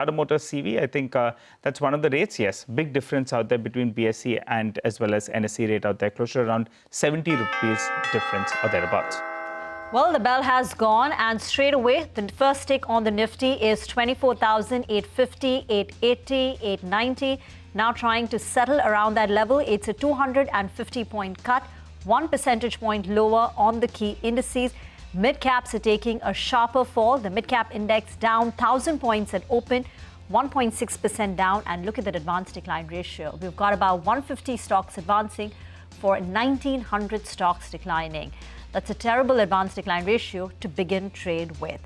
Tata Motors CV, I think that's one of the rates. Yes, big difference out there between BSE and as well as NSE rate out there, close to around 70 rupees difference or thereabouts. Well, the bell has gone, and straight away, the first tick on the Nifty is 24,850, 880, 890. Now trying to settle around that level. It's a 250-point cut, 1 percentage point lower on the key indices. Mid-caps are taking a sharper fall. The mid-cap index down 1,000 points at open, 1.6% down. And look at that advanced decline ratio. We've got about 150 stocks advancing for 1,900 stocks declining. That's a terrible advanced decline ratio to begin trade with.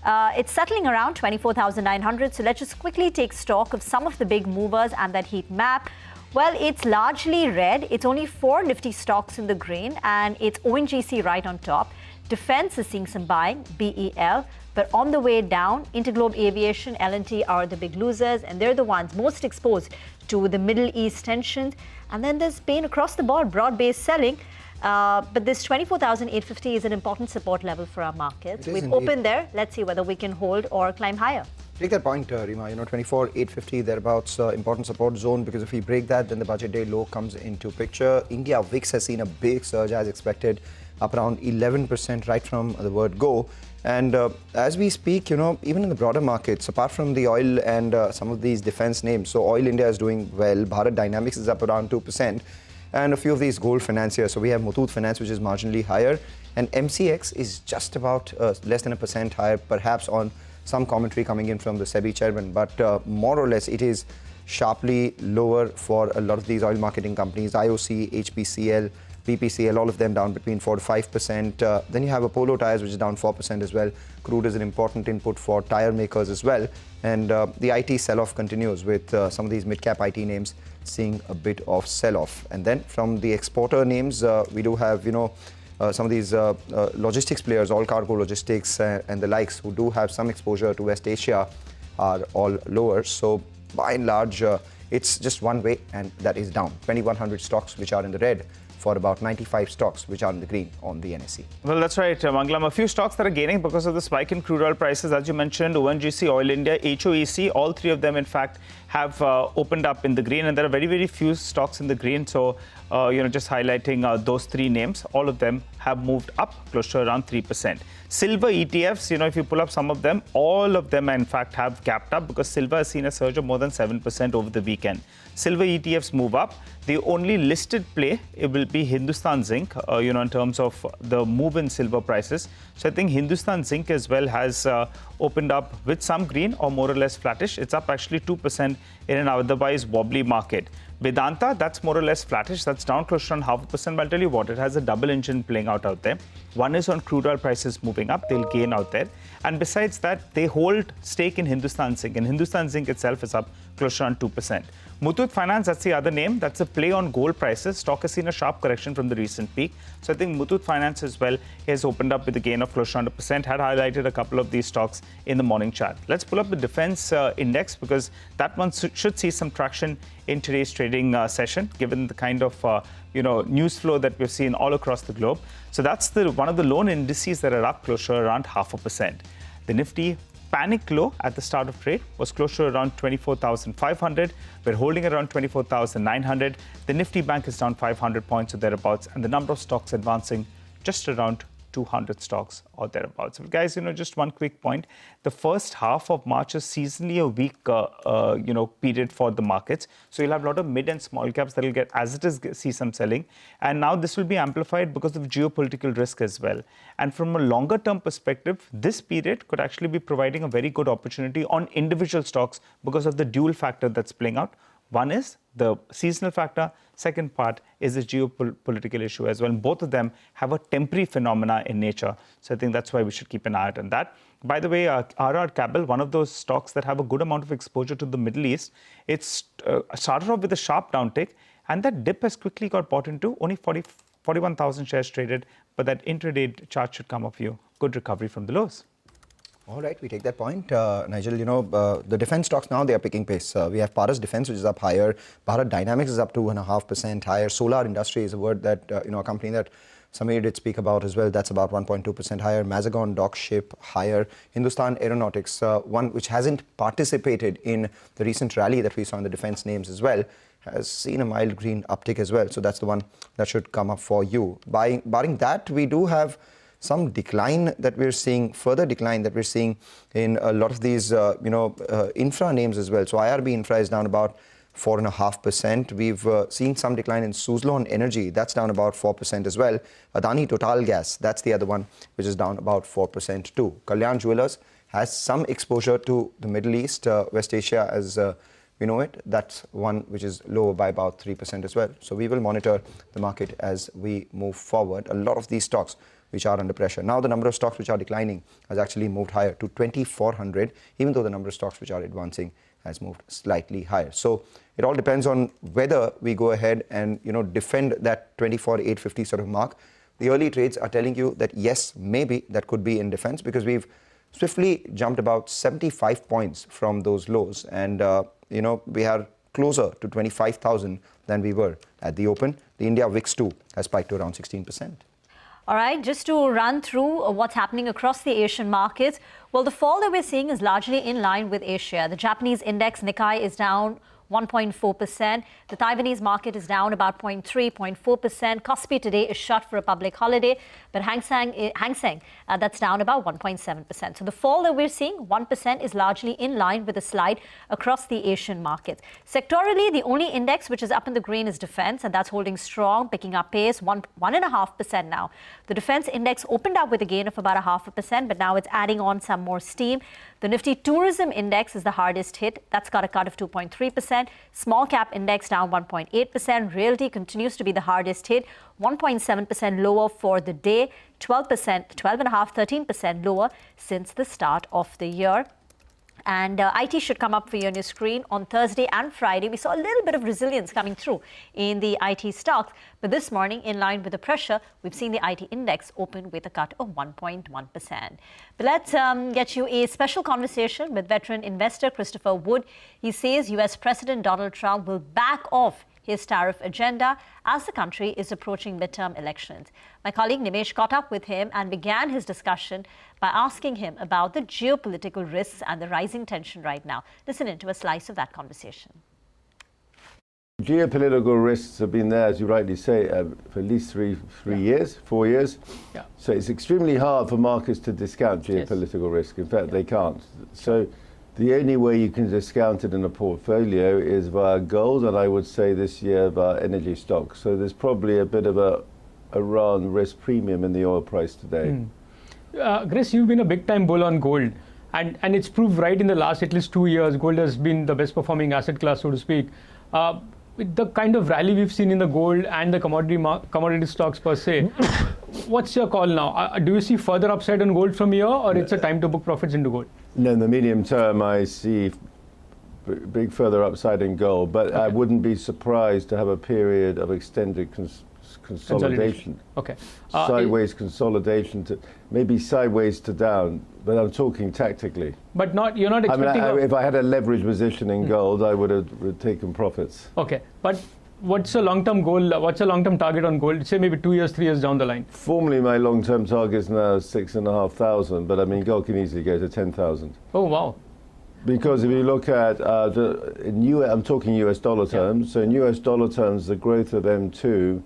It's settling around 24,900. So let's just quickly take stock of some of the big movers and that heat map. Well, it's largely red. It's only 4 Nifty stocks in the green, and it's ONGC right on top. Defense is seeing some buying, BEL. But on the way down, Interglobe Aviation, L&T are the big losers, and they're the ones most exposed to the Middle East tensions. And then there's been across the board, broad-based selling. But this 24,850 is an important support level for our markets. We've opened there. Let's see whether we can hold or climb higher. Take that point, Rima. 24,850, thereabouts, important support zone, because if we break that, then the budget day low comes into picture. India VIX has seen a big surge as expected, up around 11% right from the word go. And as we speak, even in the broader markets, apart from the oil and some of these defense names, so Oil India is doing well. Bharat Dynamics is up around 2%. And a few of these gold financiers. So we have Muthoot Finance, which is marginally higher. And MCX is just about less than 1% higher, perhaps on some commentary coming in from the SEBI chairman. But more or less, it is sharply lower for a lot of these oil marketing companies. IOC, HPCL, BPCL, all of them down between 4 to 5%. Then you have Apollo Tyres, which is down 4% as well. Crude is an important input for tyre makers as well. And the IT sell-off continues with some of these mid-cap IT names seeing a bit of sell-off. And then from the exporter names, we do have, some of these logistics players, all cargo logistics and the likes, who do have some exposure to West Asia, are all lower. So by and large, it's just one way, and that is down. 2,100 stocks which are in the red, for about 95 stocks which are in the green on the NSE. Well, that's right, Mangalam. A few stocks that are gaining because of the spike in crude oil prices. As you mentioned, ONGC, Oil India, HOEC, all three of them, in fact, have opened up in the green. And there are very, very few stocks in the green. So, just highlighting those three names, all of them have moved up close to around 3%. Silver ETFs, if you pull up some of them, all of them, in fact, have gapped up because silver has seen a surge of more than 7% over the weekend. Silver ETFs move up. The only listed play, it will be Hindustan Zinc, in terms of the move in silver prices. So I think Hindustan Zinc as well has opened up with some green or more or less flattish. It's up actually 2% in an otherwise wobbly market. Vedanta, that's more or less flattish. That's down close to 0.5%. But I'll tell you what, it has a double engine playing out there. One is on crude oil prices moving up. They'll gain out there. And besides that, they hold stake in Hindustan Zinc. And Hindustan Zinc itself is up close to around 2%. Muthoot Finance, that's the other name. That's a play on gold prices. Stock has seen a sharp correction from the recent peak. So I think Muthoot Finance as well has opened up with a gain of close to 100%. Had highlighted a couple of these stocks in the morning chart. Let's pull up the defense index, because that one should see some traction in today's trading session, given the kind of news flow that we've seen all across the globe. So that's one of the lone indices that are up close to around 0.5%. The Nifty panic low at the start of trade was close to around 24,500. We're holding around 24,900. The Nifty Bank is down 500 points or thereabouts, and the number of stocks advancing just around 200 stocks or thereabouts. But guys, just one quick point. The first half of March is seasonally a weak, period for the markets. So you'll have a lot of mid and small caps that will get, as it is, see some selling. And now this will be amplified because of geopolitical risk as well. And from a longer term perspective, this period could actually be providing a very good opportunity on individual stocks because of the dual factor that's playing out. One is the seasonal factor. Second part is the geopolitical issue as well. And both of them have a temporary phenomena in nature. So I think that's why we should keep an eye out on that. By the way, RR Cabell, one of those stocks that have a good amount of exposure to the Middle East, it's started off with a sharp downtick, and that dip has quickly got bought into. Only 41,000 shares traded, but that intraday chart should come off you. Good recovery from the lows. All right, we take that point. Nigel, the defense stocks now, they are picking pace. We have Paras Defense, which is up higher. Bharat Dynamics is up 2.5% higher. Solar Industry is a word that, a company that Samir did speak about as well. That's about 1.2% higher. Mazagon Dock Ship higher. Hindustan Aeronautics, one which hasn't participated in the recent rally that we saw in the defense names as well, has seen a mild green uptick as well. So that's the one that should come up for you. Barring that, we do have some decline that we're seeing, further decline that we're seeing in a lot of these, infra names as well. So IRB Infra is down about 4.5%. We've seen some decline in Suzlon Energy. That's down about 4% as well. Adani Total Gas, that's the other one, which is down about 4% too. Kalyan Jewellers has some exposure to the Middle East, West Asia as we know it. That's one which is lower by about 3% as well. So we will monitor the market as we move forward. A lot of these stocks which are under pressure. Now the number of stocks which are declining has actually moved higher to 2,400, even though the number of stocks which are advancing has moved slightly higher. So it all depends on whether we go ahead and defend that 24,850 sort of mark. The early trades are telling you that yes, maybe that could be in defense, because we've swiftly jumped about 75 points from those lows, and we are closer to 25,000 than we were at the open. The India VIX 2 has spiked to around 16%. All right, just to run through what's happening across the Asian markets. Well, the fall that we're seeing is largely in line with Asia. The Japanese index, Nikkei, is down 1.4%. The Taiwanese market is down about 0.3%, 0.4%. Kospi today is shut for a public holiday, but Hang Seng, that's down about 1.7%. So the fall that we're seeing, 1%, is largely in line with the slide across the Asian markets. Sectorally, the only index which is up in the green is defense, and that's holding strong, picking up pace, 1.5% now. The defense index opened up with a gain of about 0.5%, but now it's adding on some more steam. The Nifty tourism index is the hardest hit. That's got a cut of 2.3%. Small cap index down 1.8%. Realty continues to be the hardest hit, 1.7% lower for the day, 12%, 12.5%, 13% lower since the start of the year. And IT should come up for you on your screen. On Thursday and Friday, we saw a little bit of resilience coming through in the IT stocks. But this morning, in line with the pressure, we've seen the IT index open with a cut of 1.1%. But let's get you a special conversation with veteran investor Christopher Wood. He says US President Donald Trump will back off his tariff agenda as the country is approaching midterm elections. My colleague Nimesh caught up with him and began his discussion by asking him about the geopolitical risks and the rising tension right now. Listen into a slice of that conversation. Geopolitical risks have been there, as you rightly say, for at least 4 years. Yeah. So it's extremely hard for markets to discount geopolitical risk. In fact, they can't. So the only way you can discount it in a portfolio is via gold, and I would say this year via energy stocks. So there's probably a bit of a Iran risk premium in the oil price today. Chris, you've been a big-time bull on gold, and it's proved right in the last at least 2 years. Gold has been the best performing asset class, so to speak. With the kind of rally we've seen in the gold and the commodity stocks per se, what's your call now? Do you see further upside on gold from here, or it's a time to book profits into gold? No, in the medium term, I see big further upside in gold, but I wouldn't be surprised to have a period of extended consolidation. Okay. Sideways consolidation, to maybe sideways to down, but I'm talking tactically. But you're not expecting... if I had a leverage position in gold, I would have taken profits. Okay, but what's a long-term goal? What's a long-term target on gold? Say maybe 2 years, 3 years down the line. Formally, my long-term target is now 6,500, but I mean, gold can easily go to 10,000. Oh, wow. Because if you look at, I'm talking US dollar terms, so in US dollar terms, the growth of M2,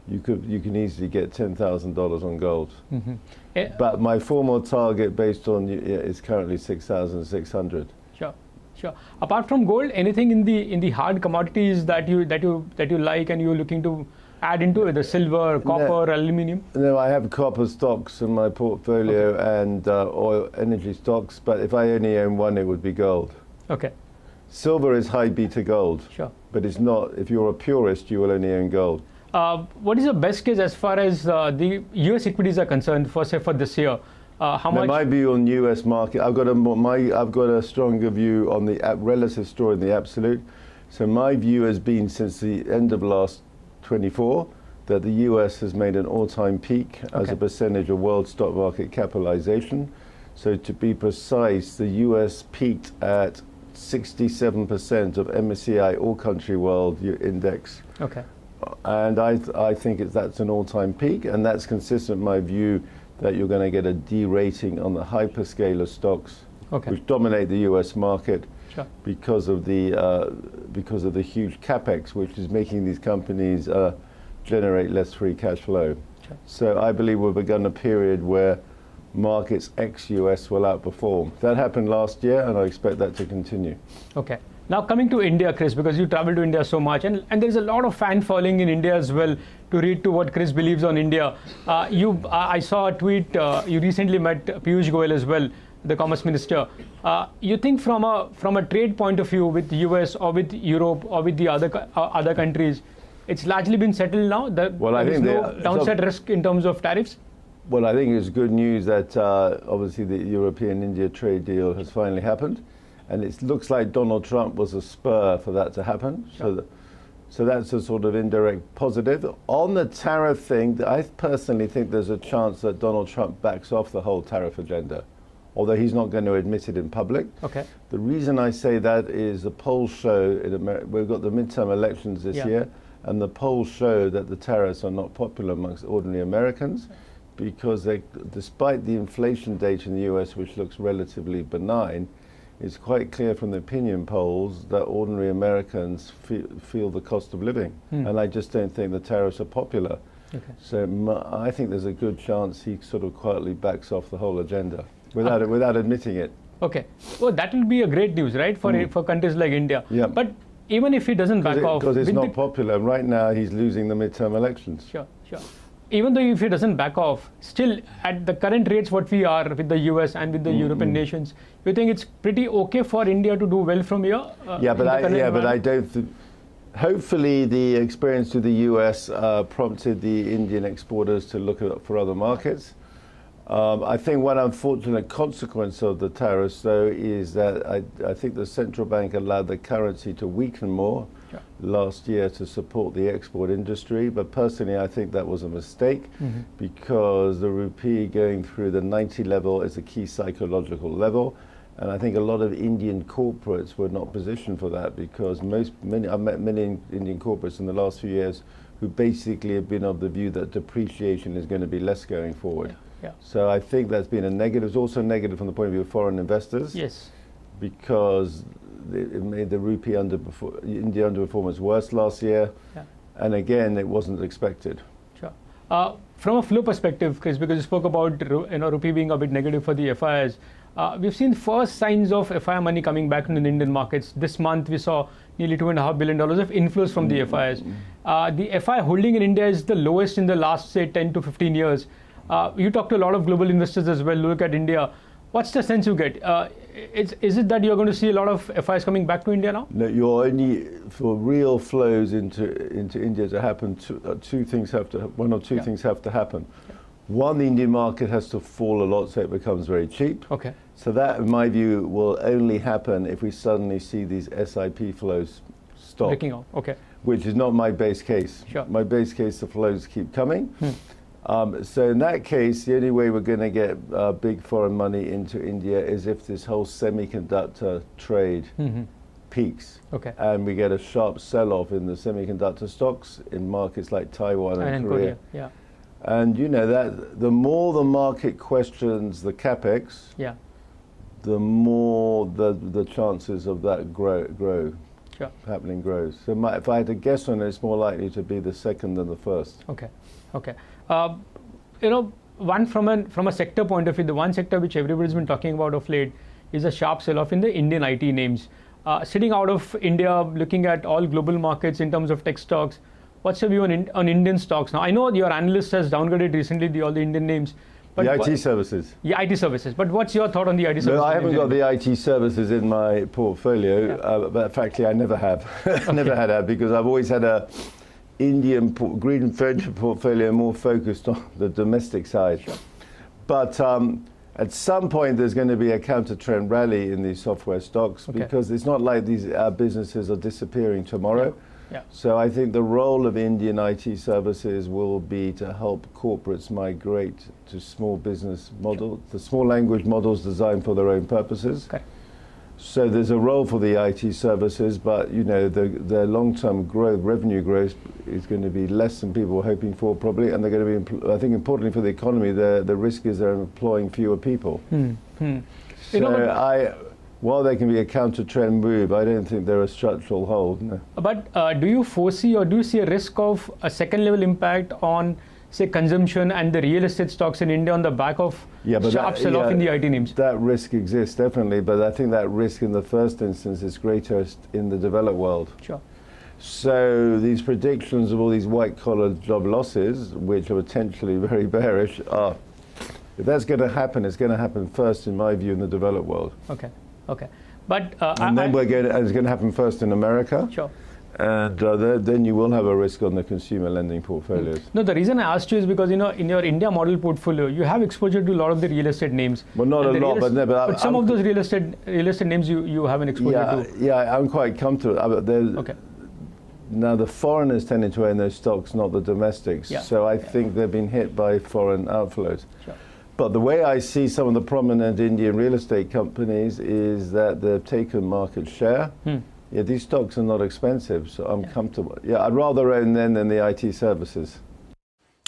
you can easily get $10,000 on gold. But my formal target based on is currently 6,600. Sure. Apart from gold, anything in the hard commodities that you like and you're looking to add into it, the silver, copper, aluminum? No, I have copper stocks in my portfolio and oil energy stocks, but if I only own one, it would be gold. Okay. Silver is high beta gold. Sure. But it's not, if you're a purist, you will only own gold. What is the best case as far as the US equities are concerned for this year? How much? My view on US market, I've got a stronger view on the relative story in the absolute. So my view has been since the end of last 24 that the US has made an all-time peak as a percentage of world stock market capitalization. So to be precise, the US peaked at 67% of MSCI All Country World Index. Okay. And I think that's an all-time peak, and that's consistent with my view that you're going to get a derating on the hyperscaler stocks, which dominate the US market because of the huge capex, which is making these companies generate less free cash flow. So I believe we've begun a period where markets ex-US will outperform. That happened last year, and I expect that to continue. Okay. Now coming to India, Chris, because you travel to India so much, and there's a lot of fan following in India as well to read to what Chris believes on India. I saw a tweet, you recently met Piyush Goyal as well, the Commerce Minister. You think from a trade point of view with the US or with Europe or with the other countries, it's largely been settled now? There is no downside risk in terms of tariffs? Well, I think it's good news that obviously the European-India trade deal has finally happened. And it looks like Donald Trump was a spur for that to happen. So that's a sort of indirect positive. On the tariff thing, I personally think there's a chance that Donald Trump backs off the whole tariff agenda, although he's not going to admit it in public. Okay. The reason I say that is the polls show, we've got the midterm elections this year, and the polls show that the tariffs are not popular amongst ordinary Americans because despite the inflation data in the US, which looks relatively benign, it's quite clear from the opinion polls that ordinary Americans feel the cost of living. And I just don't think the tariffs are popular. Okay. So I think there's a good chance he sort of quietly backs off the whole agenda without admitting it. Okay. Well, that will be a great news, right, for countries like India. Yeah. But even if he doesn't back off... Because it's not popular. Right now, he's losing the midterm elections. Sure. Even though if he doesn't back off, still at the current rates what we are with the US and with the European nations, you think it's pretty okay for India to do well from here? But I don't. Hopefully, the experience with the US prompted the Indian exporters to look for other markets. I think one unfortunate consequence of the tariffs, though, is that I think the central bank allowed the currency to weaken more last year to support the export industry. But personally, I think that was a mistake because the rupee going through the 90 level is a key psychological level. And I think a lot of Indian corporates were not positioned for that because I've met many Indian corporates in the last few years who basically have been of the view that depreciation is going to be less going forward. So I think that's been a negative. It's also negative from the point of view of foreign investors. Yes. Because it made the rupee India underperformance worse last year. And again, it wasn't expected. Sure. From a flow perspective, Chris, because you spoke about rupee being a bit negative for the FIs, we've seen first signs of FI money coming back into the Indian markets. This month, we saw nearly $2.5 billion of inflows from the FIs. The FI holding in India is the lowest in the last, say, 10 to 15 years. You talk to a lot of global investors as well, look at India. What's the sense you get? Is it that you're going to see a lot of FIs coming back to India now? No, you're only, for real flows into India to happen, two things have to happen. One, the Indian market has to fall a lot so it becomes very cheap. Okay. So that, in my view, will only happen if we suddenly see these SIP flows stop. Breaking off. Okay. Which is not my base case. Sure. My base case, the flows keep coming. So in that case, the only way we're going to get big foreign money into India is if this whole semiconductor trade peaks. Okay. And we get a sharp sell-off in the semiconductor stocks in markets like Taiwan and Korea. Yeah. And you know that the more the market questions the capex, the more the chances of that happening grows. So if I had to guess on it, it's more likely to be the second than the first. Okay. Okay. One from a sector point of view, the one sector which everybody's been talking about of late is a sharp sell-off in the Indian IT names. Sitting out of India, looking at all global markets in terms of tech stocks, what's your view on Indian stocks now? I know your analyst has downgraded recently all the Indian names. But the IT services. Yeah, IT services. But what's your thought on the IT services? No, I haven't got the IT services in my portfolio, but frankly, I never have. Never had that because I've always had a Indian green venture portfolio more focused on the domestic side. Sure. But at some point, there's going to be a counter-trend rally in these software stocks because it's not like these businesses are disappearing tomorrow. Yeah. So I think the role of Indian IT services will be to help corporates migrate to small business models, the small language models designed for their own purposes. Okay. So there's a role for the IT services, but you know their long-term growth, revenue growth, is going to be less than people were hoping for, probably, and they're going to be. I think importantly for the economy, the risk is they're employing fewer people. So while they can be a counter-trend move, I don't think they're a structural hold. No. But do you foresee or do you see a risk of a second-level impact on, say, consumption and the real estate stocks in India on the back of sharp sell-off in the IT names? That risk exists, definitely, but I think that risk in the first instance is greatest in the developed world. Sure. So these predictions of all these white-collar job losses, which are potentially very bearish, are, if that's going to happen, it's going to happen first, in my view, in the developed world. Okay. But and then it's going to happen first in America. Sure. And then you will have a risk on the consumer lending portfolios. No, the reason I asked you is because, in your India model portfolio, you have exposure to a lot of the real estate names. Well, not a lot, but some of those real estate names you have an exposure to. Yeah, I'm quite comfortable. Okay. Now, the foreigners tended to own those stocks, not the domestics. Yeah. So I think they've been hit by foreign outflows. Sure. But the way I see some of the prominent Indian real estate companies is that they've taken market share. Yeah, these stocks are not expensive, so I'm comfortable. Yeah, I'd rather own them than the IT services.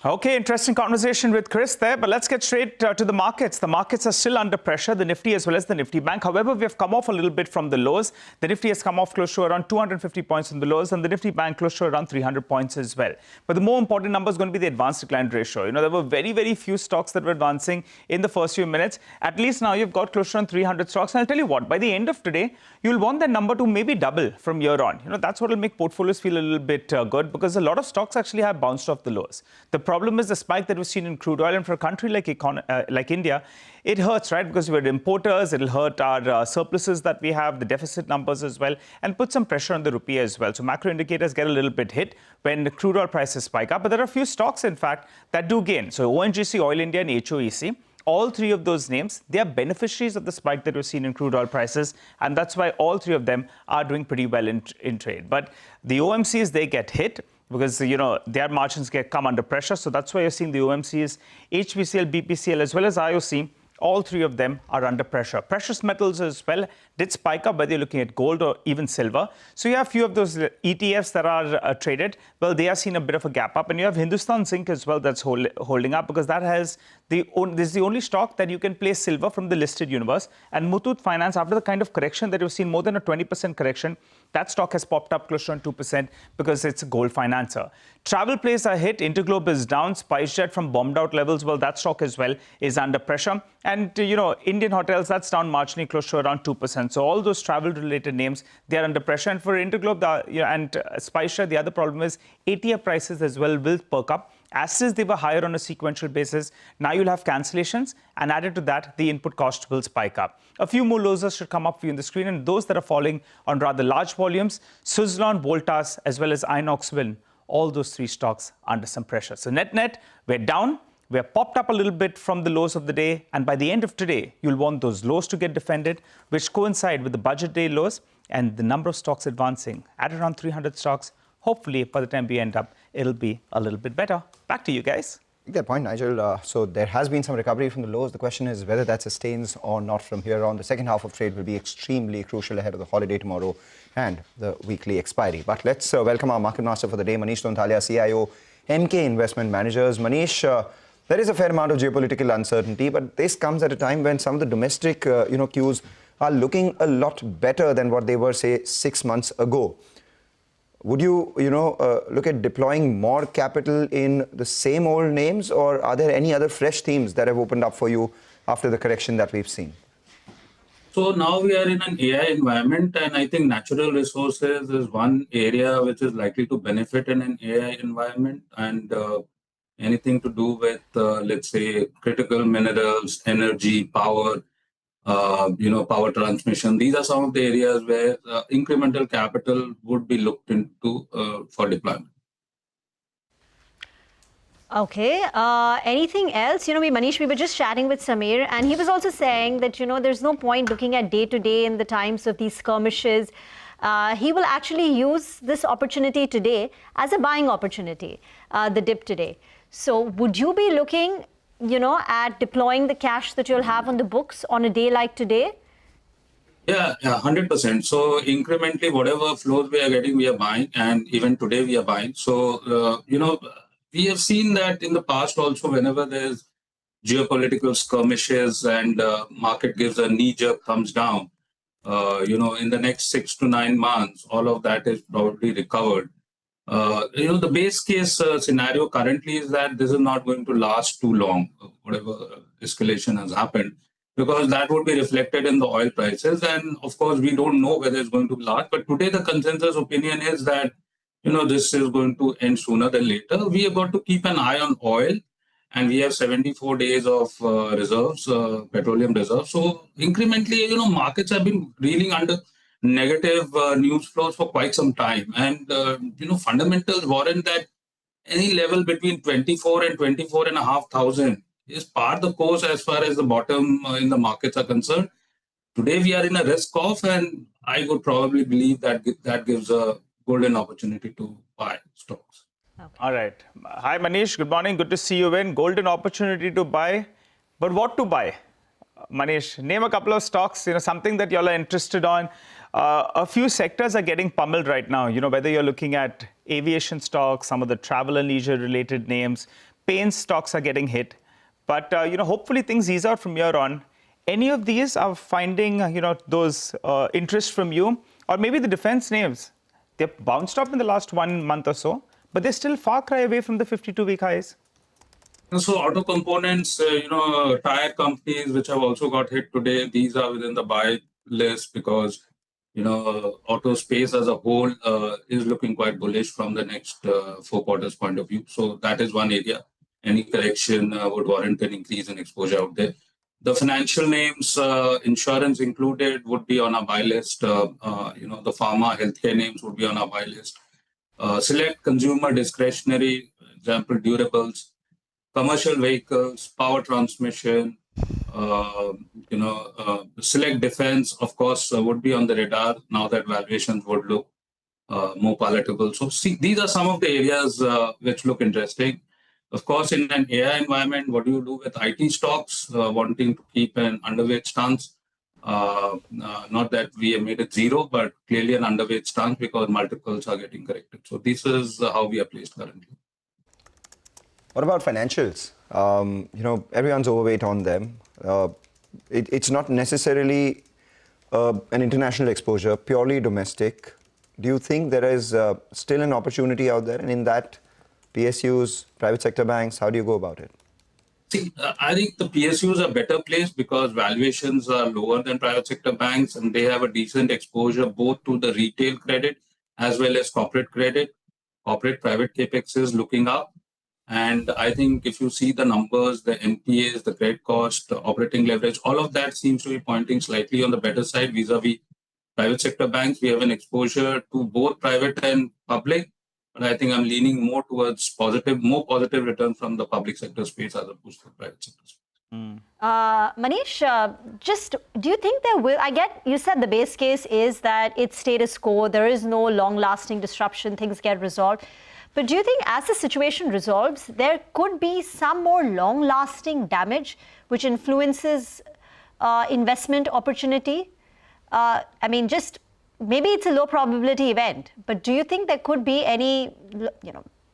Okay, interesting conversation with Chris there, but let's get straight to the markets. The markets are still under pressure, the Nifty as well as the Nifty Bank. However, we have come off a little bit from the lows. The Nifty has come off close to around 250 points from the lows, and the Nifty Bank close to around 300 points as well. But the more important number is going to be the advanced decline ratio. There were very, very few stocks that were advancing in the first few minutes. At least now you've got close to around 300 stocks. And I'll tell you what, by the end of today, you'll want that number to maybe double from here on. That's what will make portfolios feel a little bit good, because a lot of stocks actually have bounced off the lows. The problem is the spike that we've seen in crude oil, and for a country like India, it hurts, right? Because we're importers, it'll hurt our surpluses that we have, the deficit numbers as well, and put some pressure on the rupee as well. So macro indicators get a little bit hit when the crude oil prices spike up. But there are a few stocks, in fact, that do gain. So ONGC, Oil India, and HOEC. All three of those names, they are beneficiaries of the spike that we've seen in crude oil prices, and that's why all three of them are doing pretty well in trade. But the OMCs, they get hit because, their margins come under pressure. So that's why you're seeing the OMCs, HPCL, BPCL, as well as IOC, all three of them are under pressure. Precious metals as well did spike up, whether you're looking at gold or even silver. So you have a few of those ETFs that are traded. Well, they are seeing a bit of a gap up. And you have Hindustan Zinc as well that's holding up, because that has this is the only stock that you can place silver from the listed universe. And Muthoot Finance, after the kind of correction that you've seen, more than a 20% correction, that stock has popped up close to 2% because it's a gold financer. Travel plays are hit. Interglobe is down. SpiceJet from bombed out levels. Well, that stock as well is under pressure. And, Indian hotels, that's down marginally close to around 2%. So all those travel-related names, they are under pressure. And for Interglobe and SpiceJet, the other problem is ATF prices as well will perk up. As is, they were higher on a sequential basis. Now you'll have cancellations, and added to that, the input cost will spike up. A few more losers should come up for you on the screen, and those that are falling on rather large volumes, Suzlon, Voltas, as well as Inox Wind, all those three stocks under some pressure. So net, we're down. We're popped up a little bit from the lows of the day, and by the end of today, you'll want those lows to get defended, which coincide with the budget day lows and the number of stocks advancing at around 300 stocks. Hopefully, by the time we end up, it'll be a little bit better. Back to you guys. Good point, Nigel. So there has been some recovery from the lows. The question is whether that sustains or not from here on. The second half of trade will be extremely crucial ahead of the holiday tomorrow and the weekly expiry. But let's welcome our market master for the day, Manish Tonthalia, CIO, MK Investment Managers. Manish, there is a fair amount of geopolitical uncertainty, but this comes at a time when some of the domestic cues are looking a lot better than what they were, say, 6 months ago. Would you, look at deploying more capital in the same old names, or are there any other fresh themes that have opened up for you after the correction that we've seen? So now we are in an AI environment, and I think natural resources is one area which is likely to benefit in an AI environment, and anything to do with, let's say, critical minerals, energy, power, power transmission. These are some of the areas where incremental capital would be looked into for deployment. Okay. Anything else? Manish, we were just chatting with Samir, and he was also saying that, there's no point looking at day-to-day in the times of these skirmishes. He will actually use this opportunity today as a buying opportunity, the dip today. So would you be looking at deploying the cash that you'll have on the books on a day like today? Yeah, 100%. So incrementally, whatever flows we are getting, we are buying, and even today we are buying. So we have seen that in the past also. Whenever there's geopolitical skirmishes and market gives a knee-jerk thumbs down, in the next 6 to 9 months, all of that is probably recovered. The base case scenario currently is that this is not going to last too long, whatever escalation has happened, because that would be reflected in the oil prices. And of course, we don't know whether it's going to last. But today, the consensus opinion is that, this is going to end sooner than later. We have got to keep an eye on oil, and we have 74 days of reserves, petroleum reserves. So incrementally, markets have been reeling under negative news flows for quite some time. And, fundamentals warrant that any level between 24 and 24,500 is par the course as far as the bottom in the markets are concerned. Today, we are in a risk off, and I would probably believe that that gives a golden opportunity to buy stocks. Okay. All right. Hi, Manish. Good morning. Good to see you in. Golden opportunity to buy. But what to buy? Manish, name a couple of stocks, something that y'all are interested on. A few sectors are getting pummeled right now, whether you're looking at aviation stocks, some of the travel and leisure related names, paint stocks are getting hit. But, hopefully things ease out from here on. Any of these are finding, those interest from you, or maybe the defense names. They've bounced up in the last 1 month or so, but they're still far cry away from the 52-week highs. So auto components, tire companies, which have also got hit today, these are within the buy list because, auto space as a whole is looking quite bullish from the next 4 quarters point of view. So that is one area. Any correction would warrant an increase in exposure out there. The financial names, insurance included, would be on our buy list. The pharma, healthcare names would be on our buy list. Select consumer discretionary, example, durables, commercial vehicles, power transmission, select defense, of course, would be on the radar now that valuations would look more palatable. So see, these are some of the areas which look interesting. Of course, in an AI environment, what do you do with IT stocks, wanting to keep an underweight stance? Not that we have made it zero, but clearly an underweight stance because multiples are getting corrected. So this is how we are placed currently. What about financials? Everyone's overweight on them. It's not necessarily an international exposure, purely domestic. Do you think there is still an opportunity out there? And in that, PSUs, private sector banks, how do you go about it? See, I think the PSUs are better placed because valuations are lower than private sector banks, and they have a decent exposure both to the retail credit as well as corporate credit. Corporate private capex is looking up. And I think if you see the numbers, the NPAs, the credit cost, the operating leverage, all of that seems to be pointing slightly on the better side vis-a-vis private sector banks. We have an exposure to both private and public. But I think I'm leaning more towards more positive return from the public sector space as opposed to the private sector space. Manish, just do you think there will, you said the base case is that it's status quo, there is no long-lasting disruption, things get resolved. But do you think as the situation resolves, there could be some more long-lasting damage which influences investment opportunity? Maybe it's a low probability event, but do you think there could be any,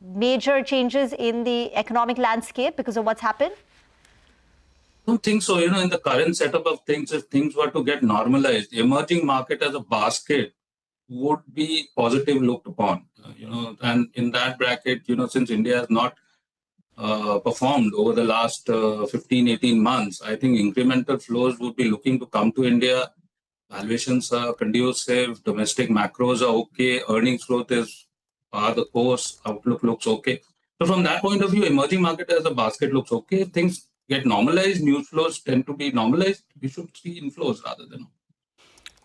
major changes in the economic landscape because of what's happened? I don't think so. In the current setup of things, if things were to get normalized, emerging market as a basket would be positive looked upon. And in that bracket, since India has not performed over the last 15, 18 months, I think incremental flows would be looking to come to India. Valuations are conducive, domestic macros are okay, earnings growth is par the course, outlook looks okay. So from that point of view, emerging market as a basket looks okay. If things get normalized, news flows tend to be normalized, we should see inflows rather than.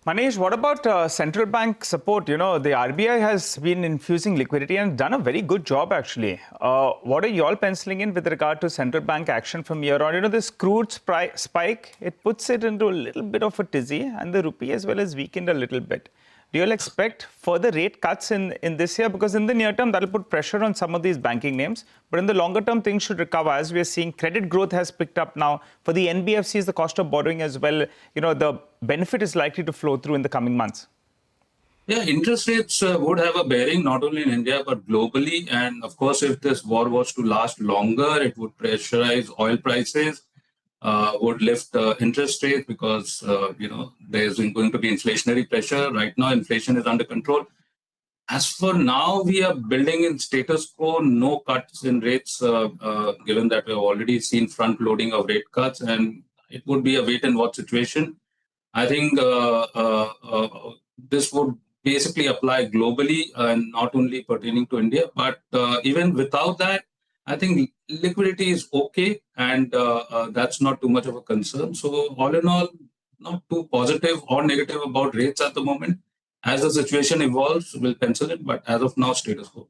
Manish, what about central bank support? The RBI has been infusing liquidity and done a very good job, actually. What are you all penciling in with regard to central bank action from here on? This crude spike, it puts it into a little bit of a tizzy, and the rupee as well has weakened a little bit. Do you all expect further rate cuts in this year? Because in the near term, that'll put pressure on some of these banking names. But in the longer term, things should recover. As we are seeing, credit growth has picked up now. For the NBFCs, the cost of borrowing as well, the benefit is likely to flow through in the coming months. Yeah, interest rates would have a bearing not only in India but globally. And of course, if this war was to last longer, it would pressurize oil prices, would lift interest rates because there's going to be inflationary pressure. Right now, inflation is under control. As for now, we are building in status quo, no cuts in rates, given that we've already seen front loading of rate cuts, and it would be a wait and watch situation. I think this would basically apply globally and not only pertaining to India. But even without that, I think liquidity is okay, and that's not too much of a concern. So all in all, not too positive or negative about rates at the moment. As the situation evolves, we'll pencil it, but as of now, status quo.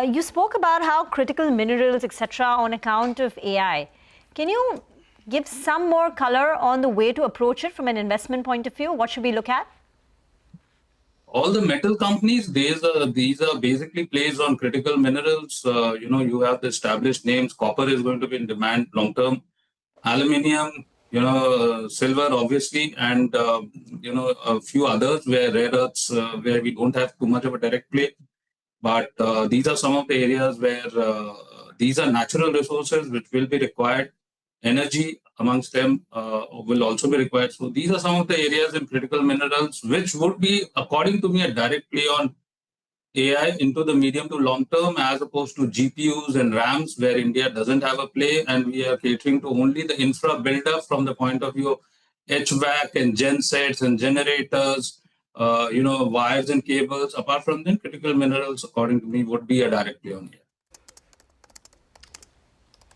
You spoke about how critical minerals, etc., on account of AI. Can you give some more color on the way to approach it from an investment point of view? What should we look at? All the metal companies, these are basically plays on critical minerals. You have the established names. Copper is going to be in demand long term. Aluminium, silver, obviously, and a few others where rare earths, where we don't have too much of a direct play. But these are some of the areas where these are natural resources which will be required. Energy amongst them will also be required. So these are some of the areas in critical minerals which would be, according to me, a direct play on AI into the medium to long term, as opposed to GPUs and RAMs, where India doesn't have a play, and we are catering to only the infra build-up from the point of view of HVAC and gensets and generators, wires and cables. Apart from them, critical minerals, according to me, would be a direct play on here.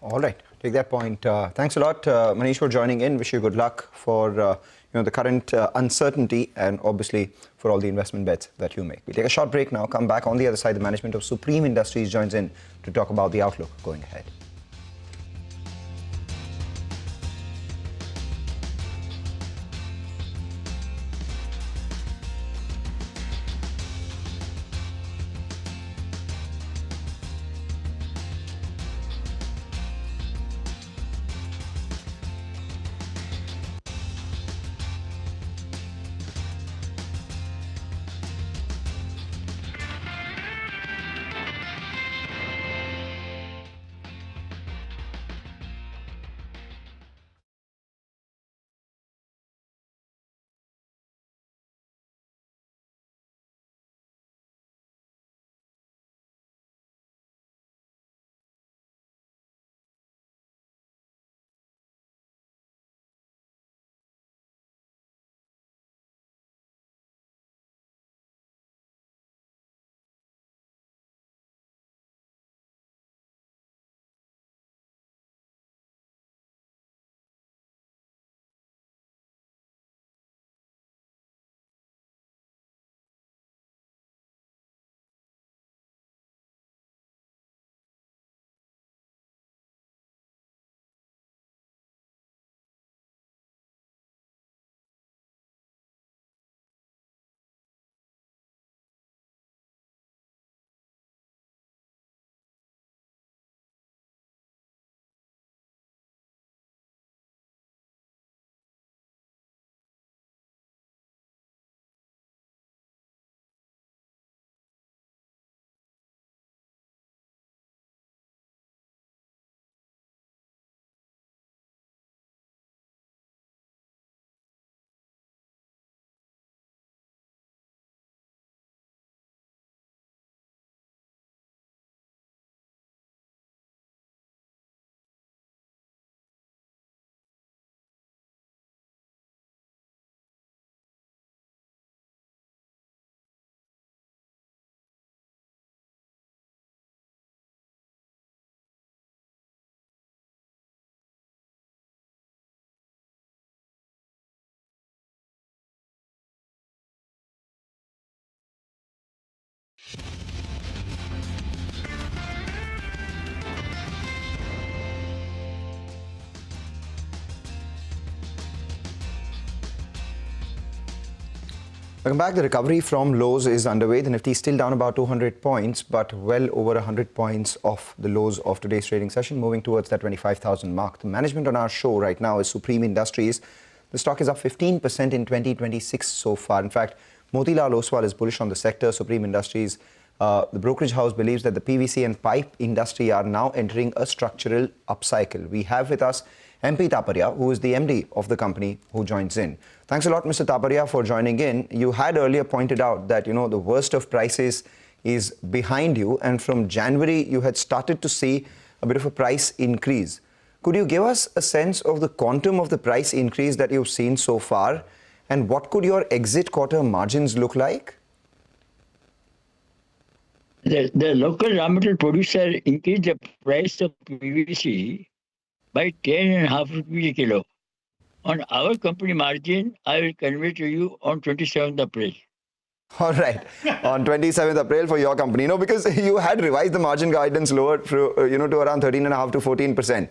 All right, take that point. Thanks a lot, Manish, for joining in. Wish you good luck for the current uncertainty and obviously for all the investment bets that you make. We take a short break now. Come back. On the other side, the management of Supreme Industries joins in to talk about the outlook going ahead. Welcome back. The recovery from lows is underway. The Nifty is still down about 200 points, but well over 100 points off the lows of today's trading session, moving towards that 25,000 mark. The management on our show right now is Supreme Industries. The stock is up 15% in 2026 so far. In fact, Motilal Oswal is bullish on the sector. Supreme Industries, the brokerage house, believes that the PVC and pipe industry are now entering a structural upcycle. We have with us MP Taparia, who is the MD of the company, who joins in. Thanks a lot, Mr. Taparia, for joining in. You had earlier pointed out that, the worst of prices is behind you, and from January, you had started to see a bit of a price increase. Could you give us a sense of the quantum of the price increase that you've seen so far, and what could your exit quarter margins look like? The local raw material producer increased the price of PVC by 10.5 rupees a kilo. On our company margin, I will convey to you on 27th April. All right, on 27th April for your company. Because you had revised the margin guidance lower to around 13.5 to 14%.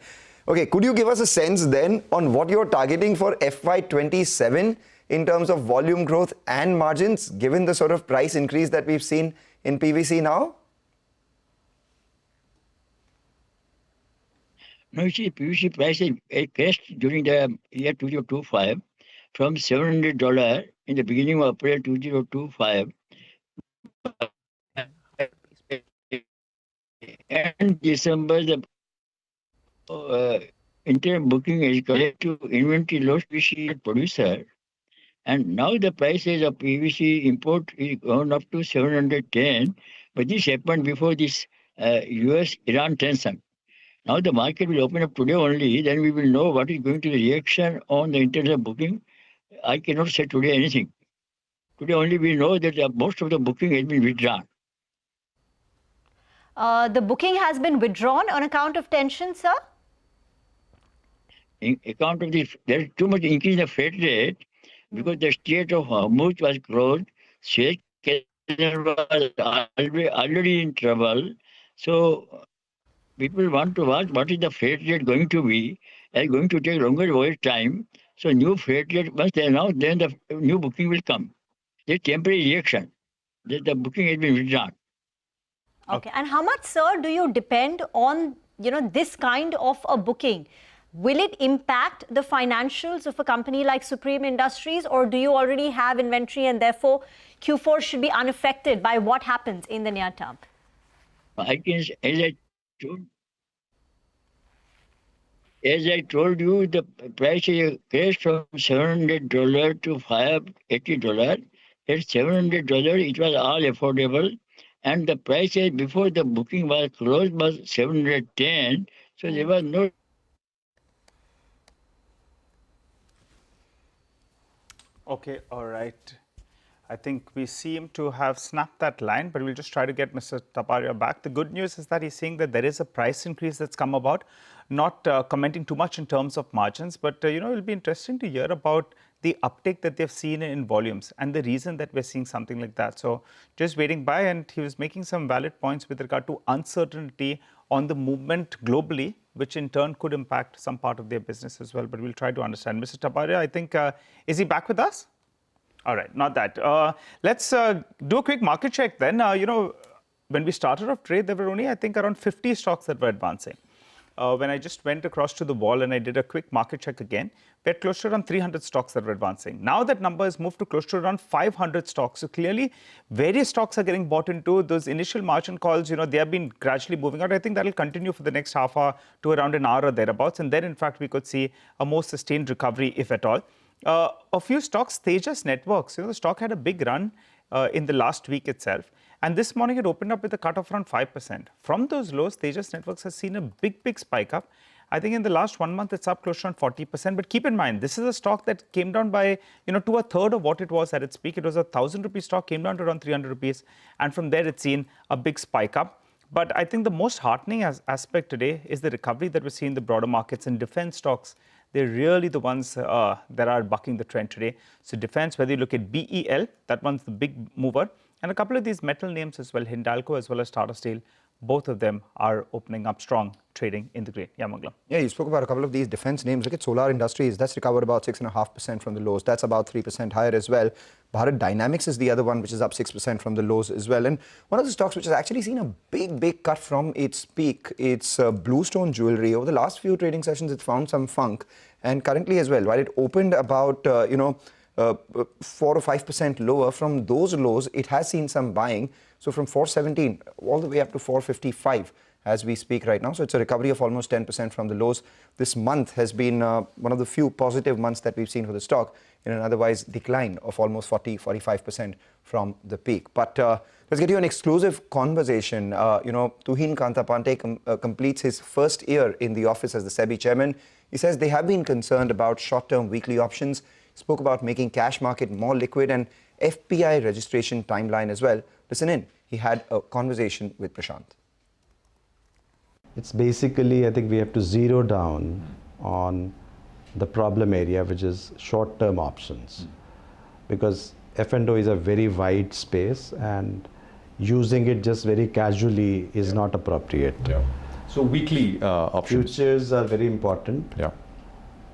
Okay, could you give us a sense then on what you're targeting for FY27 in terms of volume growth and margins, given the sort of price increase that we've seen in PVC now? No, you see, PVC prices crashed during the year 2025 from $700 in the beginning of April 2025. And December, the interim booking is correct to inventory loss PVC producer. And now the prices of PVC import is gone up to 710. But this happened before this US-Iran tension. Now the market will open up today only, then we will know what is going to be the reaction on the international booking. I cannot say today anything. Today only we know that most of the booking has been withdrawn. The booking has been withdrawn on account of tension, sir? In account of this, there is too much increase in the freight rate because the Strait of Hormuz was closed. Suez Canal was already in trouble. So people want to watch what is the freight rate going to be. It's going to take longer voyage time. So new freight rate, once they announce, then the new booking will come. There's temporary reaction. The booking has been withdrawn. Okay. And how much, sir, do you depend on, this kind of a booking? Will it impact the financials of a company like Supreme Industries, or do you already have inventory and therefore Q4 should be unaffected by what happens in the near term? As I told you, the price is crashed from $700 to $580. At $700, it was all affordable. And the prices before the booking was closed was 710. So there was no... Okay, all right. I think we seem to have snapped that line, but we'll just try to get Mr. Taparia back. The good news is that he's saying that there is a price increase that's come about, not commenting too much in terms of margins, but it'll be interesting to hear about the uptick that they've seen in volumes and the reason that we're seeing something like that. So just waiting by, and he was making some valid points with regard to uncertainty on the movement globally, which in turn could impact some part of their business as well. But we'll try to understand. Mr. Taparia, I think, is he back with us? All right, not that. Let's do a quick market check then. When we started off trade, there were only, I think, around 50 stocks that were advancing. When I just went across to the wall and I did a quick market check again, we had close to around 300 stocks that were advancing. Now that number has moved to close to around 500 stocks. So clearly, various stocks are getting bought into. Those initial margin calls, they have been gradually moving out. I think that will continue for the next half hour to around an hour or thereabouts. And then, in fact, we could see a more sustained recovery, if at all. A few stocks, Tejas Networks, the stock had a big run in the last week itself. And this morning it opened up with a cut of around 5%. From those lows, Tejas Networks has seen a big spike up. I think in the last 1 month, it's up close to around 40%. But keep in mind, this is a stock that came down by, to a third of what it was at its peak. It was a 1,000 rupee stock, came down to around 300 rupees. And from there, it's seen a big spike up. But I think the most heartening aspect today is the recovery that we see in the broader markets. And defense stocks, they're really the ones that are bucking the trend today. So defense, whether you look at BEL, that one's the big mover. And a couple of these metal names as well, Hindalco as well as Tata Steel, both of them are opening up strong, trading in the green. Yeah, Mangalam. Yeah, you spoke about a couple of these defense names. Look at Solar Industries. That's recovered about 6.5% from the lows. That's about 3% higher as well. Bharat Dynamics is the other one, which is up 6% from the lows as well. And one of the stocks which has actually seen a big cut from its peak, it's Bluestone Jewelry. Over the last few trading sessions, it's found some funk. And currently as well, while it opened about, 4 or 5% lower from those lows, it has seen some buying. So from 417 all the way up to 455 as we speak right now. So it's a recovery of almost 10% from the lows. This month has been one of the few positive months that we've seen for the stock in an otherwise decline of almost 40-45% from the peak. But let's get you an exclusive conversation. Tuhin Kantapante completes his first year in the office as the SEBI chairman. He says they have been concerned about short-term weekly options, spoke about making cash market more liquid and FPI registration timeline as well. Listen in. He had a conversation with Prashant. It's basically, I think we have to zero down on the problem area, which is short-term options. Because F&O is a very wide space and using it just very casually is not appropriate. Yeah. So weekly options. Futures are very important. Yeah.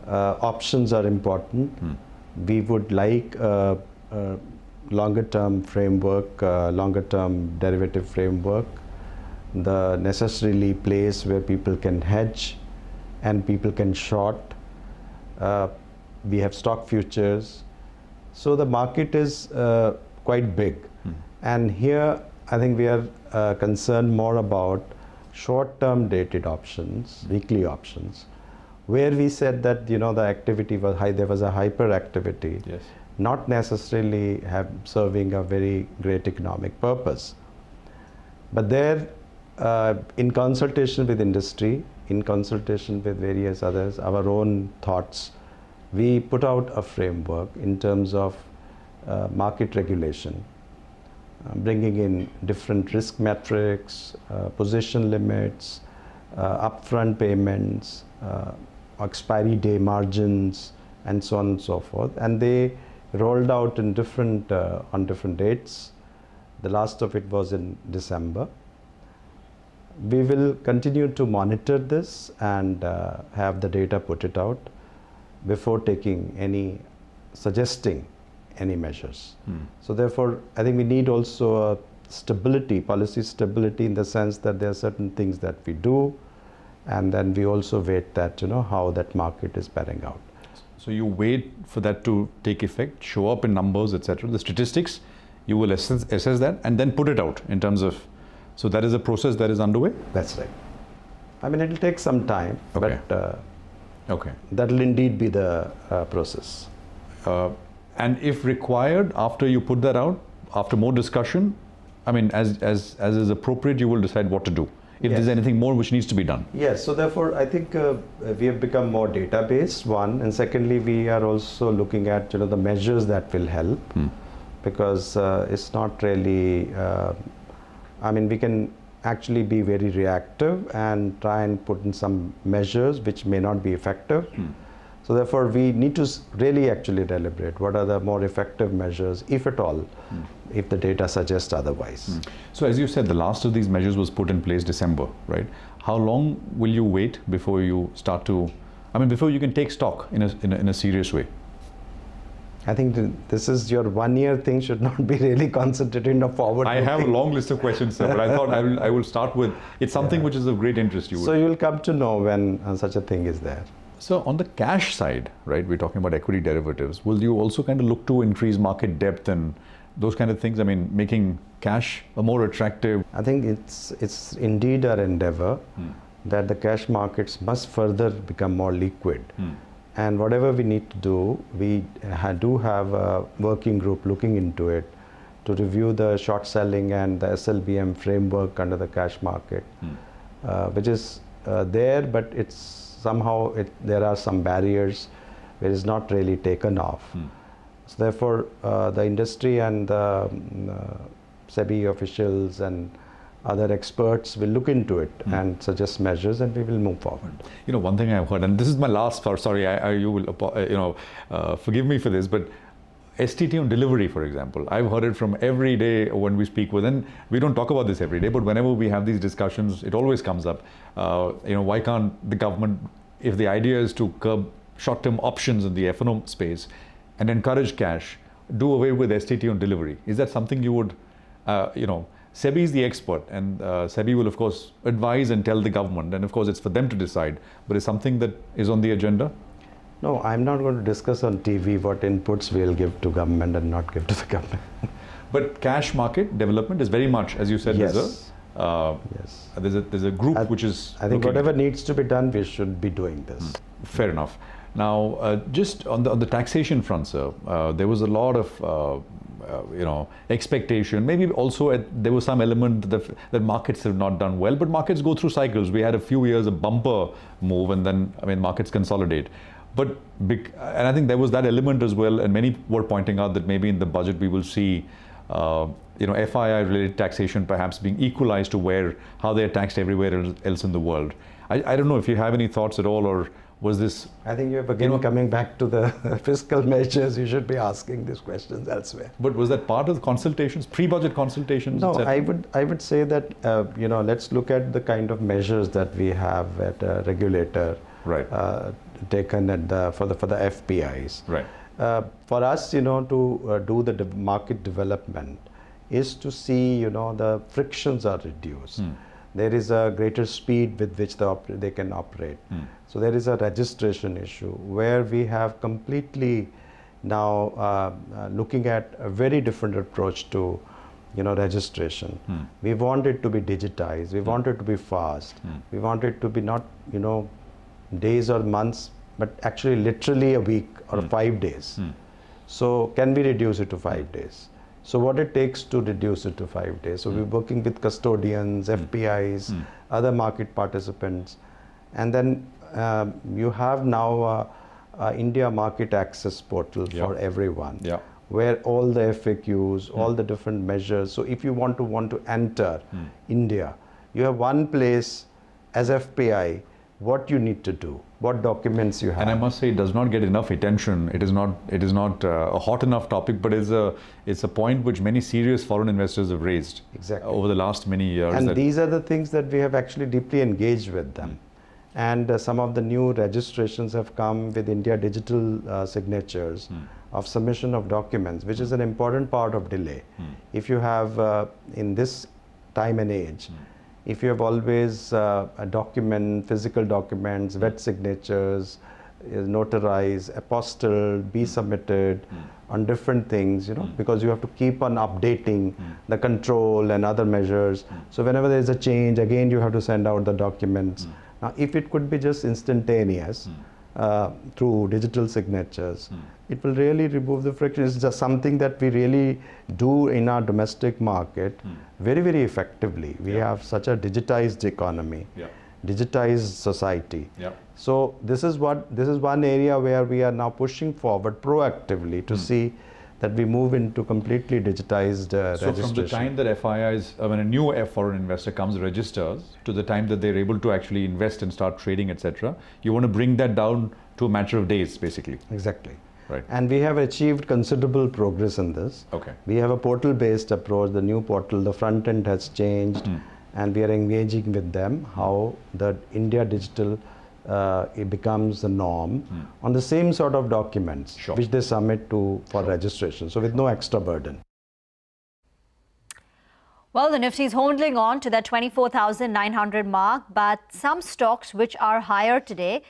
Options are important. We would like a longer-term framework, longer-term derivative framework, the necessarily place where people can hedge and people can short. We have stock futures. So the market is quite big. And here I think we are concerned more about short-term dated options, weekly options, where we said that the activity was high, there was a hyperactivity, Yes. not necessarily serving a very great economic purpose. But there, in consultation with industry, in consultation with various others, our own thoughts, we put out a framework in terms of market regulation, bringing in different risk metrics, position limits, upfront payments, expiry day margins, and so on and so forth. And they rolled out in on different dates. The last of it was in December. We will continue to monitor this and have the data put it out before suggesting any measures. So therefore, I think we need also a stability, policy stability, in the sense that there are certain things that we do, and then we also wait that, how that market is panning out. So you wait for that to take effect, show up in numbers, etc. The statistics, you will assess that and then put it out in terms of, so that is a process that is underway? That's right. I mean, it'll take some time, Okay. but Okay. that'll indeed be the process. And if required, after you put that out, after more discussion, I mean, as is appropriate, you will decide what to do. If Yes. there's anything more which needs to be done. Yes, so therefore I think we have become more database, one, and secondly we are also looking at the measures that will help, because it's not really, I mean, we can actually be very reactive and try and put in some measures which may not be effective. So therefore we need to really actually deliberate what are the more effective measures, if at all, if the data suggests otherwise. So as you said, the last of these measures was put in place December, right? How long will you wait before you start to, before you can take stock in a serious way? I think this is your 1 year thing, should not be really concentrated in a forward. I have a long list of questions, sir, but I thought I will start with, it's something which is of great interest to you. So you will come to know when such a thing is there. So on the cash side, right, we're talking about equity derivatives. Will you also kind of look to increase market depth and those kind of things? I mean, making cash a more attractive. I think it's indeed our endeavor that the cash markets must further become more liquid. And whatever we need to do, we do have a working group looking into it to review the short selling and the SLBM framework under the cash market, which is there, but it's somehow there are some barriers where it's not really taken off. So therefore, the industry and the SEBI officials and other experts will look into it and suggest measures, and we will move forward. One thing I've heard, and this is my last part, sorry, you will, forgive me for this, but STT on delivery, for example. I've heard it from every day when we speak with, and we don't talk about this every day, but whenever we have these discussions, it always comes up. Why can't the government, if the idea is to curb short-term options in the F&O space and encourage cash, do away with STT on delivery? Is that something you would, SEBI is the expert, and SEBI will, of course, advise and tell the government, and of course, it's for them to decide, but it's something that is on the agenda? No, I'm not going to discuss on TV what inputs we'll give to government and not give to the government. But cash market development is very much, as you said, yes. There's a group which is... I think whatever needs to be done, we should be doing this. Fair enough. Now, just on the taxation front, sir, there was a lot of expectation. Maybe also there was some element that markets have not done well, but markets go through cycles. We had a few years of bumper move, and then markets consolidate. And I think there was that element as well, and many were pointing out that maybe in the budget we will see FII-related taxation perhaps being equalized to how they are taxed everywhere else in the world. I don't know if you have any thoughts at all, or was this... I think you're again coming back to the fiscal measures. You should be asking these questions elsewhere. But was that part of the consultations, pre-budget consultations? No, I would say that let's look at the kind of measures that we have at a regulator taken for the FPIs. Right. For us, to do the market development is to see, the frictions are reduced. There is a greater speed with which they can operate. So there is a registration issue where we have completely now looking at a very different approach to registration. We want it to be digitized. We want it to be fast. We want it to be not days or months, but actually literally a week or 5 days. So can we reduce it to 5 days? So what it takes to reduce it to 5 days? So we're working with custodians, FPIs, other market participants, and then you have now India Market Access Portal for everyone, where all the FAQs, all the different measures. So if you want to enter India, you have one place as FPI, what you need to do, what documents you have. And I must say, it does not get enough attention. It is not a hot enough topic, but it's a point which many serious foreign investors have raised over the last many years. And these are the things that we have actually deeply engaged with them. And some of the new registrations have come with India digital signatures of submission of documents, which is an important part of delay. If you have, in this time and age, if you have always a document, physical documents, wet signatures, notarized, apostilled, be submitted on different things, because you have to keep on updating the control and other measures. So whenever there is a change, again, you have to send out the documents. Now, if it could be just instantaneous through digital signatures, it will really remove the friction. It's just something that we really do in our domestic market very, very effectively. We have such a digitized economy, digitized society. So this is one area where we are now pushing forward proactively to see that we move into completely digitized registration. So from the time that FIIs, when a new foreign investor comes, registers, to the time that they're able to actually invest and start trading, etc., you want to bring that down to a matter of days, basically. Exactly. Right. And we have achieved considerable progress in this. Okay. We have a portal-based approach. The new portal, the front end has changed, and we are engaging with them how the India digital it becomes the norm on the same sort of documents which they submit for registration. So with no extra burden. Well, the Nifty is holding on to that 24,900 mark, but some stocks which are higher today.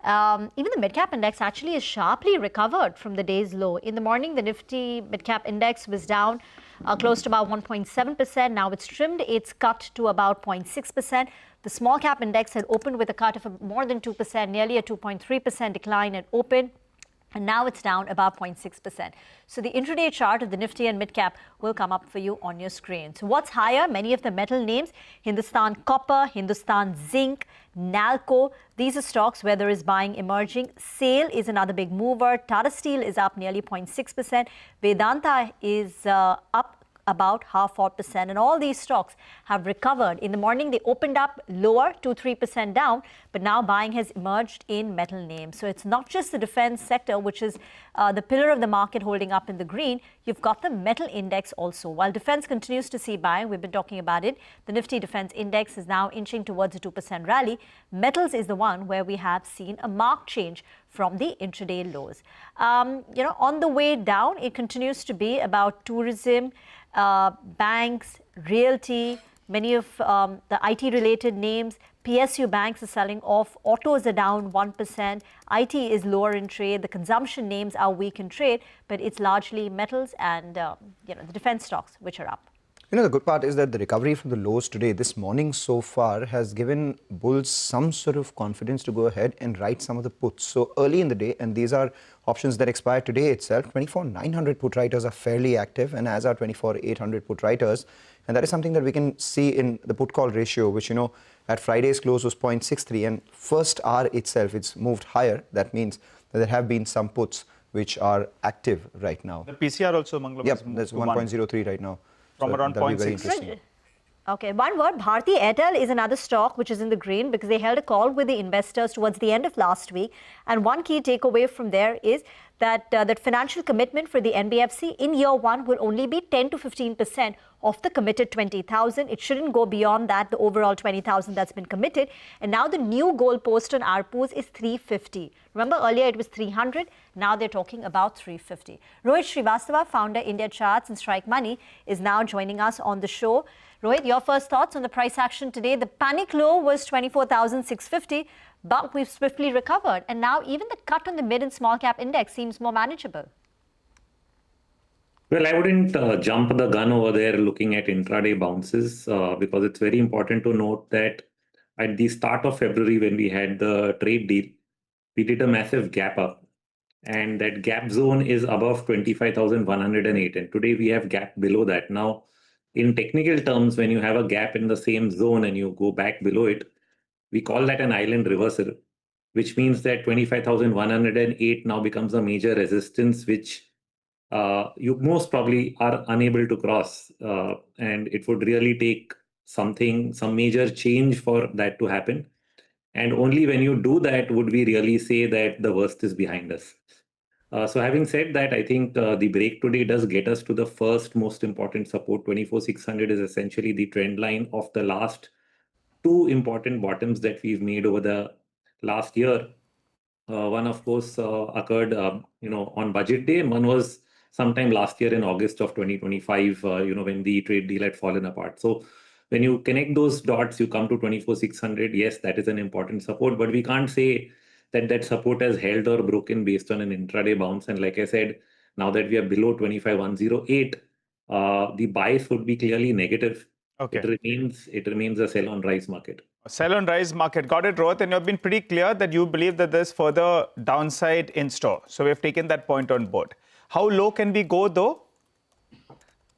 Even the mid-cap index actually has sharply recovered from the day's low. In the morning, the Nifty mid-cap index was down close to about 1.7%. Now it's trimmed its cut to about 0.6%. The small-cap index had opened with a cut of more than 2%, nearly a 2.3% decline at open. And now it's down about 0.6%. So the intraday chart of the Nifty and mid-cap will come up for you on your screen. So what's higher? Many of the metal names, Hindustan Copper, Hindustan Zinc, Nalco. These are stocks where there is buying emerging. SAIL is another big mover. Tata Steel is up nearly 0.6%. Vedanta is up about 0.5%. And all these stocks have recovered. In the morning, they opened up lower, 2-3% down, but now buying has emerged in metal names. So it's not just the defense sector, which is the pillar of the market holding up in the green. You've got the metal index also. While defense continues to see buying, we've been talking about it, the Nifty defense index is now inching towards a 2% rally. Metals is the one where we have seen a marked change from the intraday lows. On the way down, it continues to be about tourism, banks, realty, many of the IT-related names. PSU banks are selling off. Autos are down 1%. IT is lower in trade. The consumption names are weak in trade, but it's largely metals and the defense stocks which are up. The good part is that the recovery from the lows today, this morning so far, has given bulls some sort of confidence to go ahead and write some of the puts. So early in the day, and these are options that expire today itself, 24,900 put writers are fairly active, and as are 24,800 put writers. And that is something that we can see in the put call ratio, which, at Friday's close was 0.63, and first hour itself, it's moved higher. That means that there have been some puts which are active right now. The PCR also, Mangalam, yep, there's 1.03 right now. From so around 0.6. Okay, one word, Bharti Airtel is another stock which is in the green because they held a call with the investors towards the end of last week. And one key takeaway from there is that that financial commitment for the NBFC in year one will only be 10 to 15% of the committed 20,000. It shouldn't go beyond that, the overall 20,000 that's been committed. And now the new goal post on ARPUs is 350. Remember earlier it was 300. Now they're talking about 350. Rohit Srivastava, founder India Charts and Strike Money, is now joining us on the show. Rohit, your first thoughts on the price action today. The panic low was 24,650, but we've swiftly recovered. And now even the cut on the mid and small cap index seems more manageable. Well, I wouldn't jump the gun over there looking at intraday bounces because it's very important to note that at the start of February, when we had the trade deal, we did a massive gap up. And that gap zone is above 25,108. And today we have gap below that. Now, in technical terms, when you have a gap in the same zone and you go back below it, we call that an island reversal, which means that 25,108 now becomes a major resistance, which you most probably are unable to cross. And it would really take some major change for that to happen. And only when you do that would we really say that the worst is behind us. So having said that, I think the break today does get us to the first most important support. 24,600 is essentially the trend line of the last two important bottoms that we've made over the last year. One, of course, occurred on budget day, and one was sometime last year in August of 2025, when the trade deal had fallen apart. So when you connect those dots, you come to 24,600. Yes, that is an important support, but we can't say that support has held or broken based on an intraday bounce. And like I said, now that we are below 25,108, the bias would be clearly negative. Okay. It remains a sell on rise market. A sell on rise market. Got it, Rohit. And you've been pretty clear that you believe that there's further downside in store. So we've taken that point on board. How low can we go though?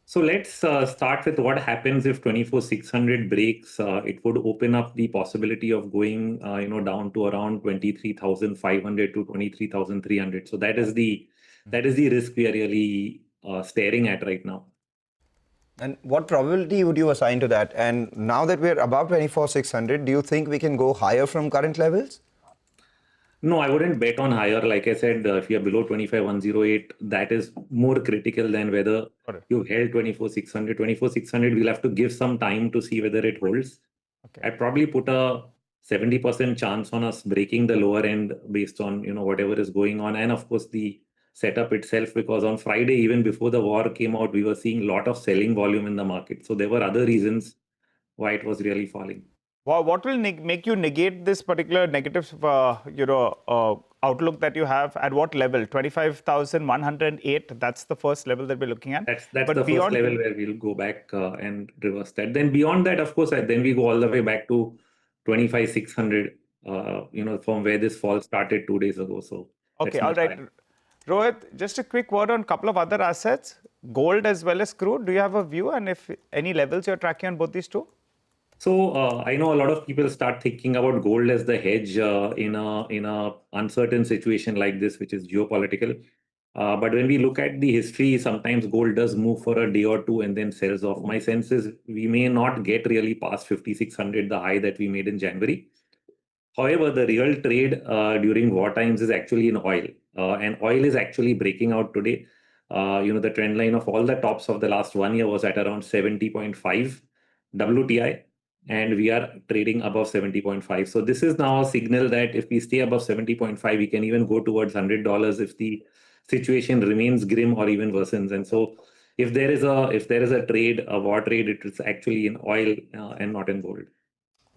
So let's start with what happens if 24,600 breaks. It would open up the possibility of going, down to around 23,500 to 23,300. So that is the risk we are really staring at right now. And what probability would you assign to that? And now that we're above 24,600, do you think we can go higher from current levels? No, I wouldn't bet on higher. Like I said, if you're below 25,108, that is more critical than whether you've held 24,600. 24,600, we'll have to give some time to see whether it holds. Okay. I'd probably put a 70% chance on us breaking the lower end based on whatever is going on. And of course, the setup itself, because on Friday, even before the war came out, we were seeing a lot of selling volume in the market. So there were other reasons why it was really falling. What will make you negate this particular negative, outlook that you have? At what level? 25,108. That's the first level that we're looking at. That's the first level where we'll go back and reverse that. Then beyond that, of course, then we go all the way back to 25,600. From where this fall started 2 days ago. So okay, all right. Rohit, just a quick word on a couple of other assets, gold as well as crude. Do you have a view, and if any levels you're tracking on both these two? So I know a lot of people start thinking about gold as the hedge in a uncertain situation like this, which is geopolitical. But when we look at the history, sometimes gold does move for a day or two and then sells off. My sense is we may not get really past 5,600, the high that we made in January. However, the real trade during war times is actually in oil. And oil is actually breaking out today. The trend line of all the tops of the last 1 year was at around 70.5 WTI, and we are trading above 70.5. So this is now a signal that if we stay above 70.5, we can even go towards $100 if the situation remains grim or even worsens. And so if there is a trade, a war trade, it is actually in oil and not in gold.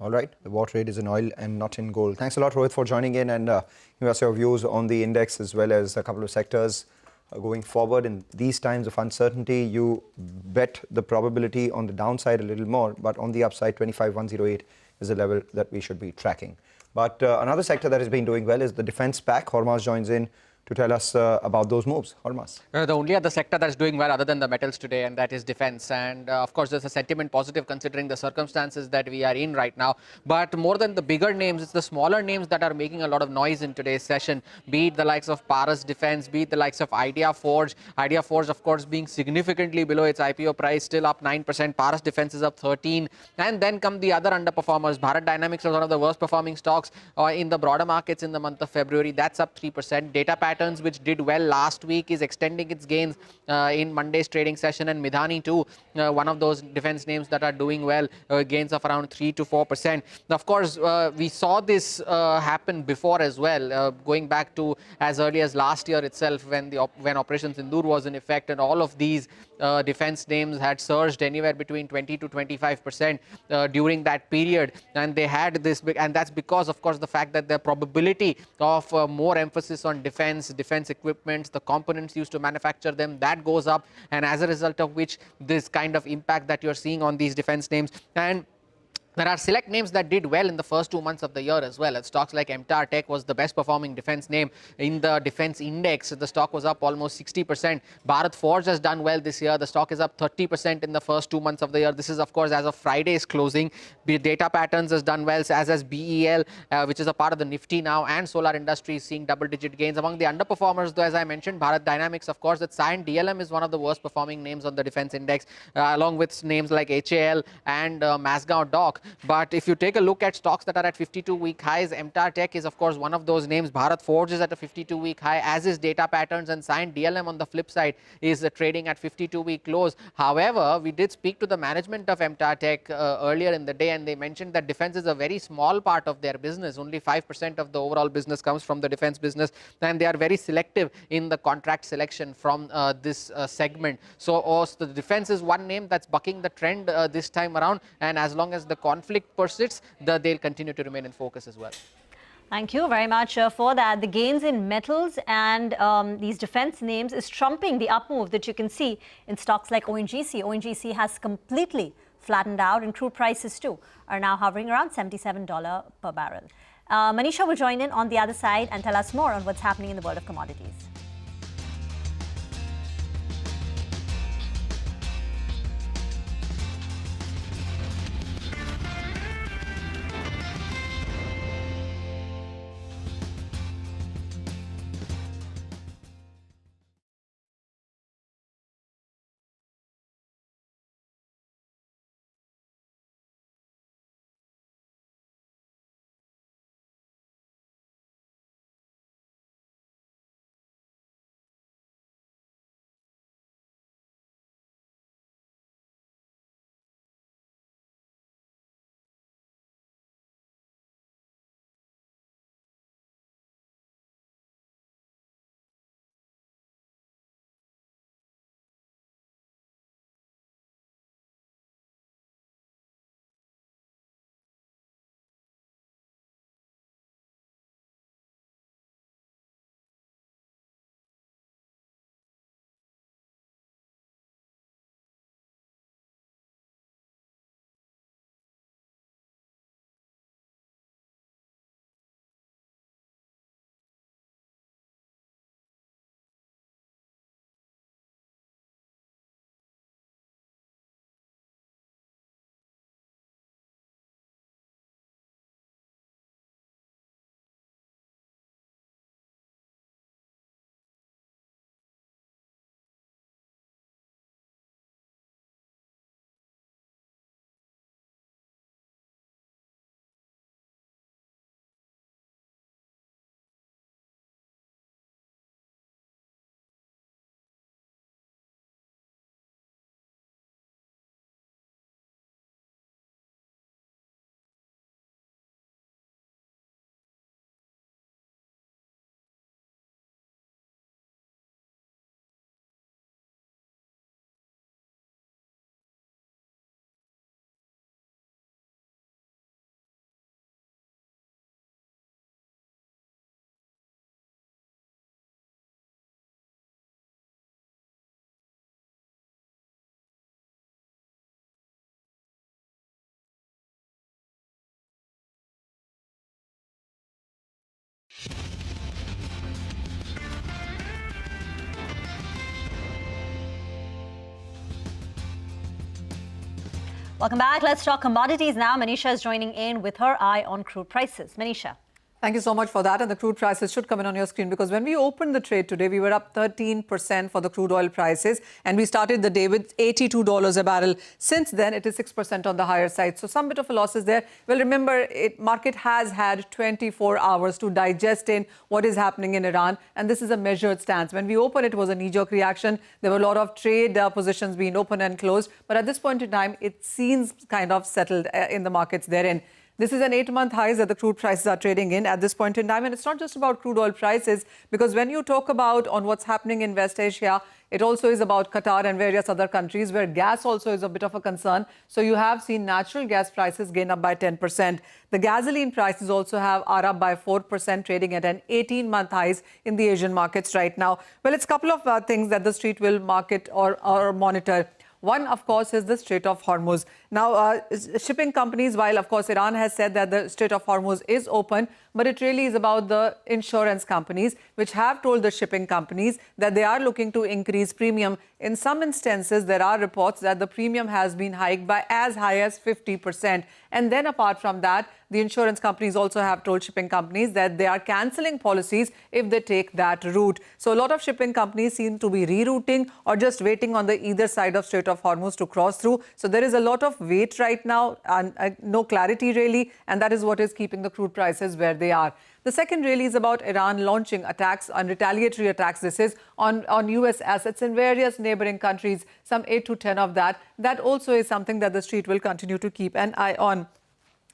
All right, the war trade is in oil and not in gold. Thanks a lot, Rohit, for joining in and giving us your views on the index as well as a couple of sectors going forward. In these times of uncertainty, you bet the probability on the downside a little more, but on the upside, 25,108 is the level that we should be tracking. But another sector that has been doing well is the defense pack. Hormaz joins in to tell us about those moves. Hormaz. The only other sector that's doing well other than the metals today, and that is defense. And of course, there's a sentiment positive considering the circumstances that we are in right now. But more than the bigger names, it's the smaller names that are making a lot of noise in today's session, be it the likes of Paras Defense, be it the likes of Idea Forge. Idea Forge, of course, being significantly below its IPO price, still up 9%. Paras Defense is up 13%. And then come the other underperformers. Bharat Dynamics was one of the worst performing stocks in the broader markets in the month of February. That's up 3%. Data Patterns, which did well last week, is extending its gains in Monday's trading session, and Midhani too, one of those defense names that are doing well, gains of around 3 to 4%. Of course, we saw this happen before as well, going back to as early as last year itself when Operation Sindoor was in effect, and all of these defense names had surged anywhere between 20 to 25% during that period, and they had this big, and that's because, of course, the fact that the probability of more emphasis on defense equipment, the components used to manufacture them, that goes up, and as a result of which this kind of impact that you're seeing on these defense names. And there are select names that did well in the first 2 months of the year as well. Stocks like MTAR Tech was the best performing defense name in the defense index. The stock was up almost 60%. Bharat Forge has done well this year. The stock is up 30% in the first 2 months of the year. This is, of course, as of Friday's closing. Data Patterns has done well, as has BEL, which is a part of the Nifty now, and Solar Industries seeing double-digit gains. Among the underperformers, though, as I mentioned, Bharat Dynamics, of course, that Cyient DLM is one of the worst performing names on the defense index, along with names like HAL and Masgaon Dock. But if you take a look at stocks that are at 52-week highs, MTAR Tech is, of course, one of those names. Bharat Forge is at a 52-week high, as is Data Patterns, and Cyient DLM on the flip side is trading at 52-week lows. However, we did speak to the management of MTAR Tech earlier in the day, and they mentioned that defense is a very small part of their business. Only 5% of the overall business comes from the defense business, and they are very selective in the contract selection from this segment. So the defense is one name that's bucking the trend this time around, and as long as the conflict persists, they'll continue to remain in focus as well. Thank you very much for that. The gains in metals and these defense names is trumping the up move that you can see in stocks like ONGC. ONGC has completely flattened out, and crude prices too are now hovering around $77 per barrel. Manisha will join in on the other side and tell us more on what's happening in the world of commodities. Welcome back. Let's talk commodities now. Manisha is joining in with her eye on crude prices. Manisha. Thank you so much for that. And the crude prices should come in on your screen because when we opened the trade today, we were up 13% for the crude oil prices. And we started the day with $82 a barrel. Since then, it is 6% on the higher side. So some bit of a losses there. Well, remember, market has had 24 hours to digest in what is happening in Iran. And this is a measured stance. When we opened, it was a knee-jerk reaction. There were a lot of trade positions being opened and closed. But at this point in time, it seems kind of settled in the markets therein. This is an 8-month high that the crude prices are trading in at this point in time. And it's not just about crude oil prices, because when you talk about on what's happening in West Asia, it also is about Qatar and various other countries where gas also is a bit of a concern. So you have seen natural gas prices gain up by 10%. The gasoline prices also are up by 4%, trading at an 18-month highs in the Asian markets right now. Well, it's a couple of things that the street will market or monitor. One, of course, is the Strait of Hormuz. Now, shipping companies, while, of course, Iran has said that the Strait of Hormuz is open, but it really is about the insurance companies, which have told the shipping companies that they are looking to increase premium. In some instances, there are reports that the premium has been hiked by as high as 50%. And then apart from that, the insurance companies also have told shipping companies that they are cancelling policies if they take that route. So a lot of shipping companies seem to be rerouting or just waiting on the either side of Strait of Hormuz to cross through. So there is a lot of wait right now and no clarity really. And that is what is keeping the crude prices where they are. The second really is about Iran launching attacks and retaliatory attacks. This is on U.S. assets in various neighboring countries, some 8 to 10 of that. That also is something that the street will continue to keep an eye on.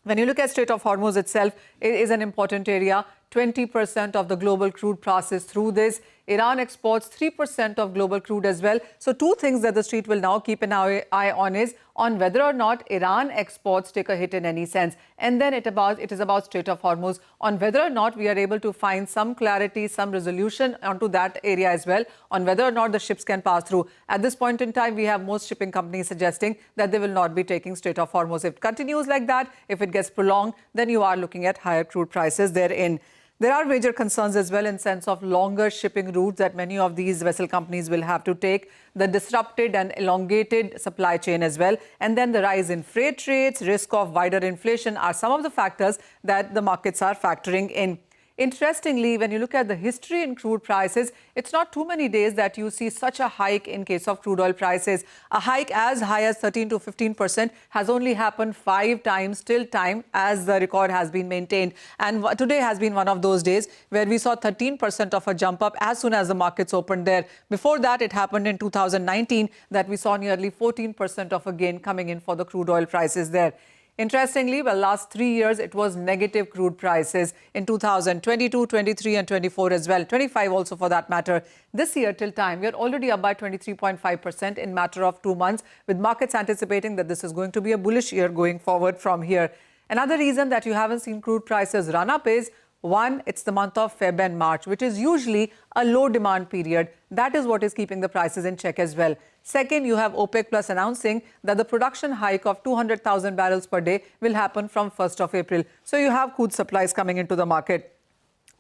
When you look at Strait of Hormuz itself, it is an important area. 20% of the global crude passes through this. Iran exports 3% of global crude as well. So two things that the street will now keep an eye on is on whether or not Iran exports take a hit in any sense. And then it is about Strait of Hormuz, on whether or not we are able to find some clarity, some resolution onto that area as well, on whether or not the ships can pass through. At this point in time, we have most shipping companies suggesting that they will not be taking Strait of Hormuz. If it continues like that, if it gets prolonged, then you are looking at higher crude prices therein. There are major concerns as well in sense of longer shipping routes that many of these vessel companies will have to take, the disrupted and elongated supply chain as well, and then the rise in freight rates, risk of wider inflation are some of the factors that the markets are factoring in. Interestingly, when you look at the history in crude prices, it's not too many days that you see such a hike in case of crude oil prices. A hike as high as 13 to 15% has only happened 5 times till time as the record has been maintained. And today has been one of those days where we saw 13% of a jump up as soon as the markets opened there. Before that, it happened in 2019 that we saw nearly 14% of a gain coming in for the crude oil prices there. Interestingly, well, last 3 years, it was negative crude prices in 2022, 23 and 24 as well, 25 also for that matter. This year till time, we are already up by 23.5% in matter of 2 months, with markets anticipating that this is going to be a bullish year going forward from here. Another reason that you haven't seen crude prices run up is, one, it's the month of Feb and March, which is usually a low demand period. That is what is keeping the prices in check as well. Second, you have OPEC Plus announcing that the production hike of 200,000 barrels per day will happen from 1st of April. So you have crude supplies coming into the market.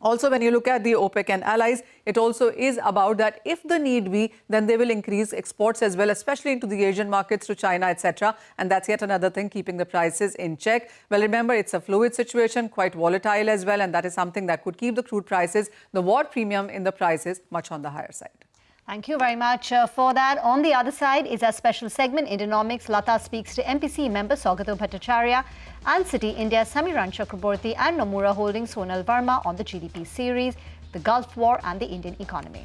Also, when you look at the OPEC and allies, it also is about that if the need be, then they will increase exports as well, especially into the Asian markets, to China, etc. And that's yet another thing keeping the prices in check. Well, remember, it's a fluid situation, quite volatile as well. And that is something that could keep the crude prices, the war premium in the prices, much on the higher side. Thank you very much for that. On the other side is our special segment, Indianomics. Lata speaks to MPC member Saugata Bhattacharya and Citi India's Samiran Chakraborty and Nomura Holdings Sonal Verma on the GDP series, the Gulf War and the Indian economy.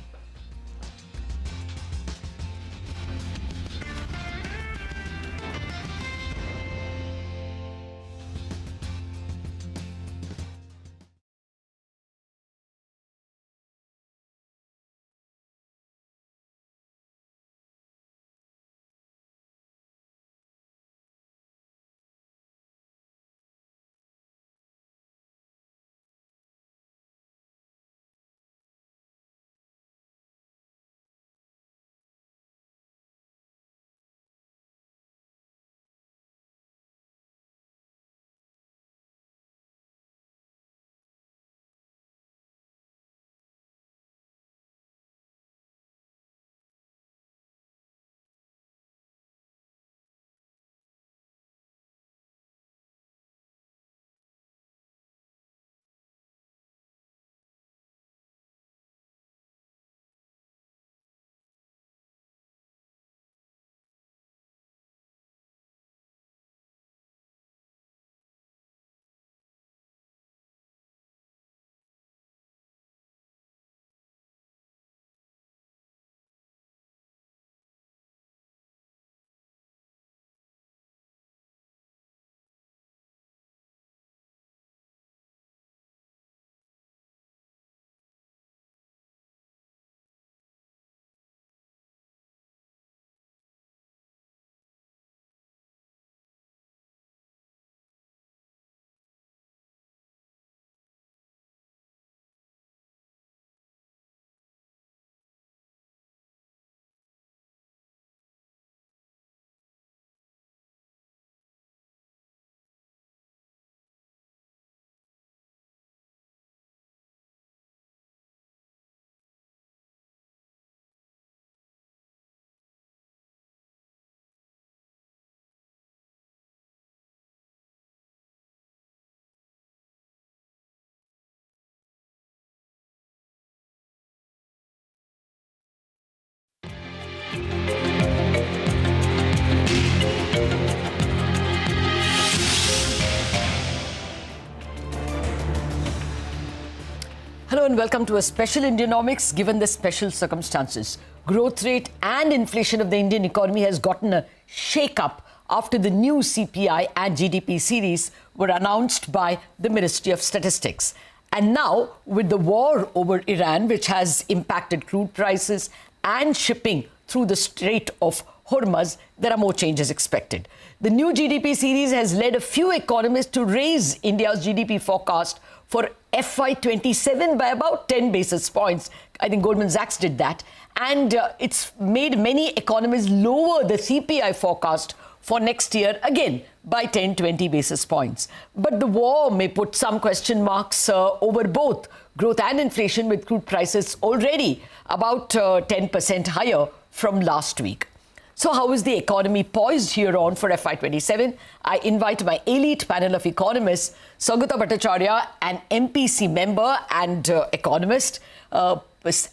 and welcome to a special Indianomics. Given the special circumstances, growth rate and inflation of the Indian economy has gotten a shake-up after the new CPI and GDP series were announced by the Ministry of Statistics. And now, with the war over Iran, which has impacted crude prices and shipping through the Strait of Hormuz, there are more changes expected. The new GDP series has led a few economists to raise India's GDP forecast for FY27 by about 10 basis points. I think Goldman Sachs did that. And it's made many economists lower the CPI forecast for next year again by 10-20 basis points. But the war may put some question marks over both growth and inflation, with crude prices already about 10% higher from last week. So how is the economy poised here on for FY27? I invite my elite panel of economists, Saugata Bhattacharya, an MPC member and economist, a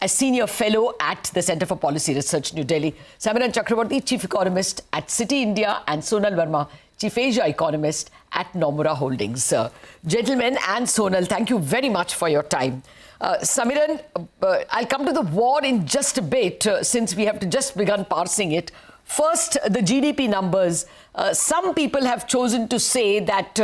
senior fellow at the Centre for Policy Research, New Delhi, Samiran Chakraborty, chief economist at Citi India, and Sonal Verma, chief Asia economist at Nomura Holdings. Gentlemen and Sonal, thank you very much for your time. Samiran, I'll come to the war in just a bit, since we have just begun parsing it. First, the GDP numbers. Some people have chosen to say that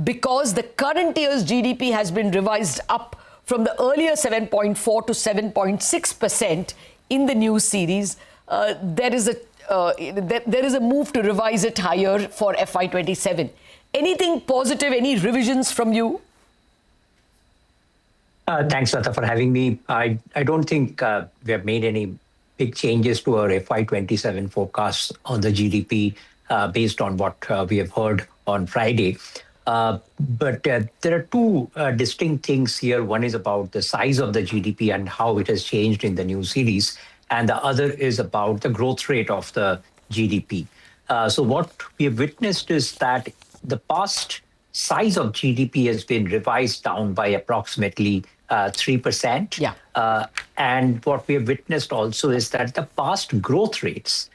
because the current year's GDP has been revised up from the earlier 7.4 to 7.6% in the new series, there is a move to revise it higher for FY27. Anything positive, any revisions from you? Thanks, Lata, for having me. I don't think we have made any big changes to our FY27 forecasts on the GDP based on what we have heard on Friday. But there are two distinct things here. One is about the size of the GDP and how it has changed in the new series. And the other is about the growth rate of the GDP. So what we have witnessed is that the past size of GDP has been revised down by approximately 3%. Yeah. And what we have witnessed also is that the past growth rates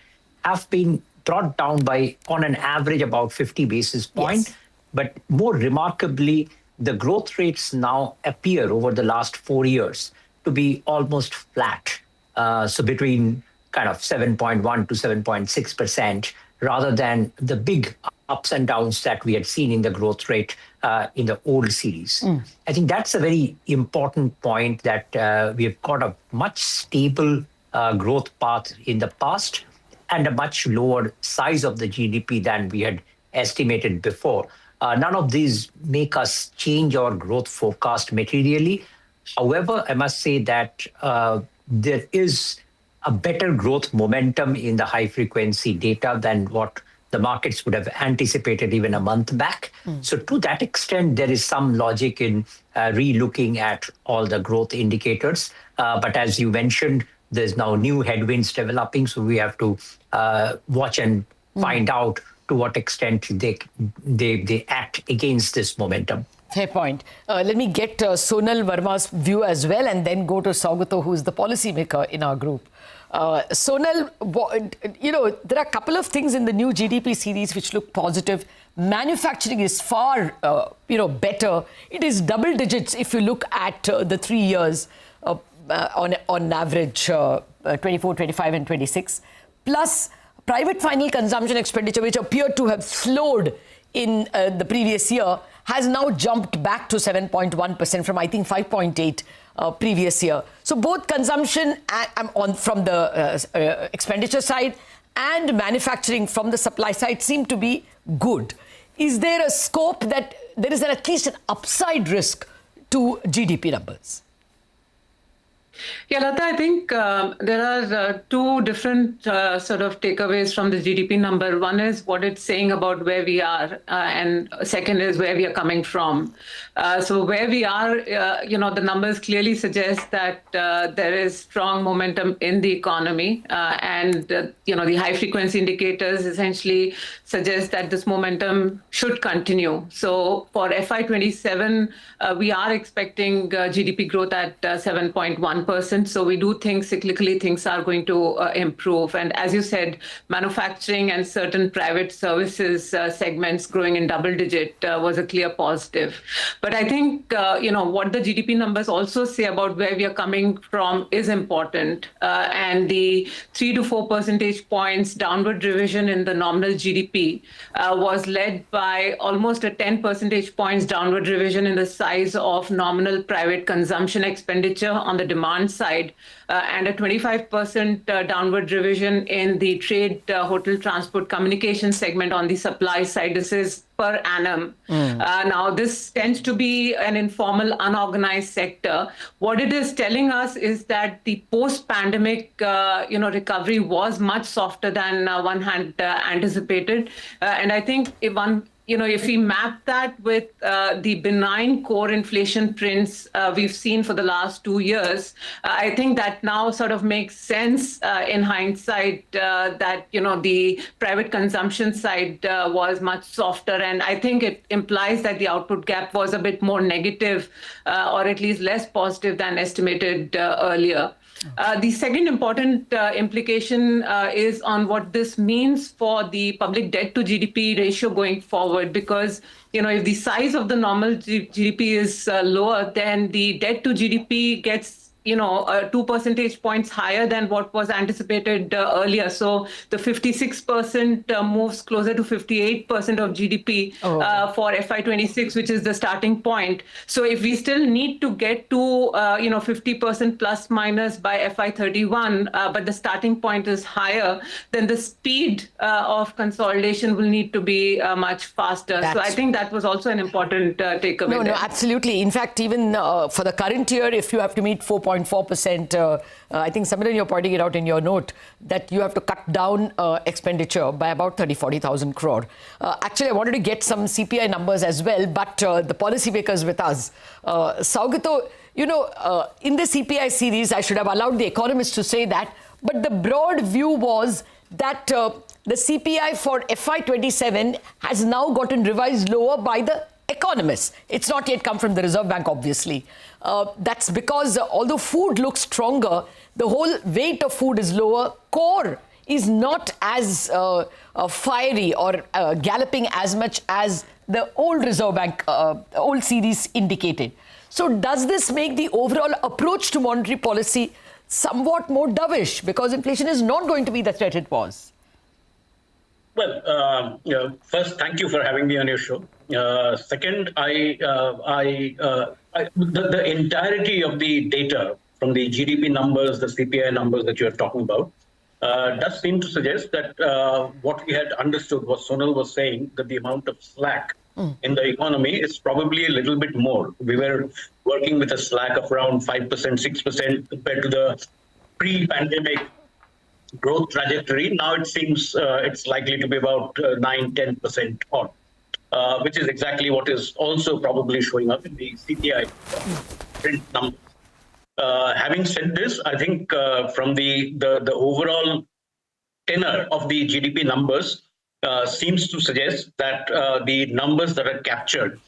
have been brought down by, on an average, about 50 basis points. Yes. But more remarkably, the growth rates now appear over the last 4 years to be almost flat. So between kind of 7.1 to 7.6%, rather than the big ups and downs that we had seen in the growth rate in the old series. I think that's a very important point, that we have got a much stable growth path in the past and a much lower size of the GDP than we had estimated before. None of these make us change our growth forecast materially. However, I must say that there is a better growth momentum in the high-frequency data than what the markets would have anticipated even a month back. So to that extent, there is some logic in re-looking at all the growth indicators. But as you mentioned, there's now new headwinds developing, so we have to watch and find out to what extent they act against this momentum. Fair point. Let me get Sonal Verma's view as well, and then go to Saugata, who's the policymaker in our group. Sonal, there are a couple of things in the new GDP series which look positive. Manufacturing is far, better. It is double digits if you look at the 3 years on average, 24, 25 and 26. Plus, private final consumption expenditure, which appeared to have slowed in the previous year, has now jumped back to 7.1% from, I think, 5.8 previous year. So both consumption from the expenditure side and manufacturing from the supply side seem to be good. Is there a scope that there is at least an upside risk to GDP numbers? Yeah, Lata, I think there are two different sort of takeaways from the GDP number. One is what it's saying about where we are, and second is where we are coming from. So where we are, the numbers clearly suggest that there is strong momentum in the economy, and the high frequency indicators essentially suggest that this momentum should continue. So for FY27, we are expecting GDP growth at 7.1%. 1%. So we do think cyclically things are going to improve. And as you said, manufacturing and certain private services segments growing in double digit was a clear positive. But I think, what the GDP numbers also say about where we are coming from is important. And the 3 to 4 percentage points downward revision in the nominal GDP was led by almost a 10 percentage points downward revision in the size of nominal private consumption expenditure on the demand side, and a 25% downward revision in the trade, hotel, transport, communication segment on the supply side. This is per annum. Now, this tends to be an informal, unorganized sector. What it is telling us is that the post-pandemic, recovery was much softer than one had anticipated. And I think if we map that with the benign core inflation prints we've seen for the last 2 years, I think that now sort of makes sense in hindsight that, the private consumption side was much softer. And I think it implies that the output gap was a bit more negative or at least less positive than estimated earlier. The second important implication is on what this means for the public debt to GDP ratio going forward, because if the size of the normal GDP is lower, then the debt to GDP gets 2 percentage points higher than what was anticipated earlier. So the 56% moves closer to 58% of GDP for FY26, which is the starting point. So if we still need to get to 50% plus minus by FY31, but the starting point is higher, then the speed of consolidation will need to be much faster. So I think that was also an important takeaway. No, absolutely. In fact, even for the current year, if you have to meet 4.4%, I think, Samiran, you're pointing it out in your note, that you have to cut down expenditure by about 40,000 crore. Actually, I wanted to get some CPI numbers as well, but the policymakers with us. Saugata, in the CPI series, I should have allowed the economists to say that, but the broad view was that the CPI for FY27 has now gotten revised lower by the economists. It's not yet come from the Reserve Bank, obviously. That's because although food looks stronger, the whole weight of food is lower. Core is not as fiery or galloping as much as the old Reserve Bank, old series indicated. So does this make the overall approach to monetary policy somewhat more dovish, because inflation is not going to be the threat it was? Well, first, thank you for having me on your show. Second, the entirety of the data from the GDP numbers, the CPI numbers that you're talking about, does seem to suggest that what we had understood, what Sonal was saying, that the amount of slack in the economy is probably a little bit more. We were working with a slack of around 5%, 6% compared to the pre-pandemic growth trajectory. Now it seems it's likely to be about 9-10% odd, which is exactly what is also probably showing up in the CPI print numbers. Having said this, I think from the overall tenor of the GDP numbers seems to suggest that the numbers that are captured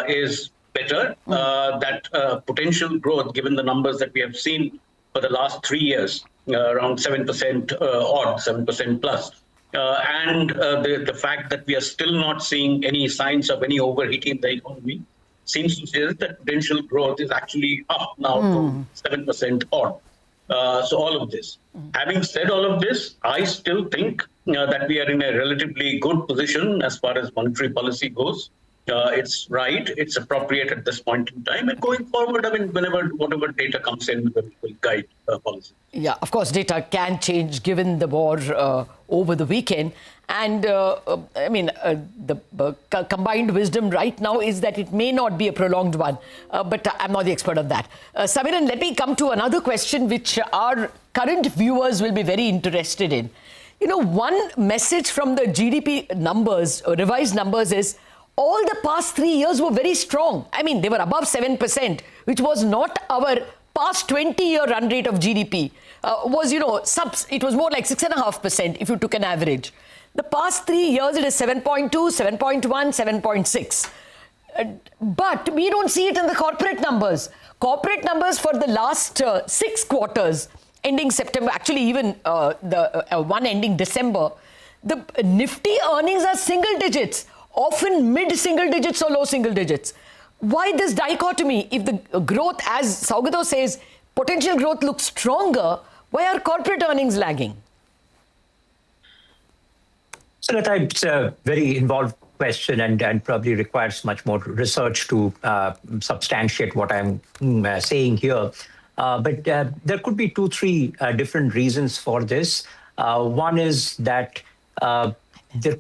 is better, that potential growth, given the numbers that we have seen for the last 3 years, around 7% odd, 7% plus. And the fact that we are still not seeing any signs of any overheating in the economy seems to suggest that potential growth is actually up now to 7% odd. So all of this. Having said all of this, I still think that we are in a relatively good position as far as monetary policy goes. It's right, it's appropriate at this point in time. And going forward, I mean, whatever data comes in will guide policy. Yeah, of course, data can change given the war over the weekend. And the combined wisdom right now is that it may not be a prolonged one. But I'm not the expert on that. Samiran, let me come to another question which our current viewers will be very interested in. One message from the GDP numbers, revised numbers, is all the past 3 years were very strong. I mean, they were above 7%, which was not our past 20-year run rate of GDP. It was more like 6.5% if you took an average. The past 3 years, it is 7.2, 7.1, 7.6. But we don't see it in the corporate numbers. Corporate numbers for the last 6 quarters, ending September, actually even the one ending December, the Nifty earnings are single digits, often mid-single digits or low single digits. Why this dichotomy? If the growth, as Saugata says, potential growth looks stronger, why are corporate earnings lagging? So it's a very involved question and probably requires much more research to substantiate what I'm saying here. But there could be 2-3 different reasons for this. One is that there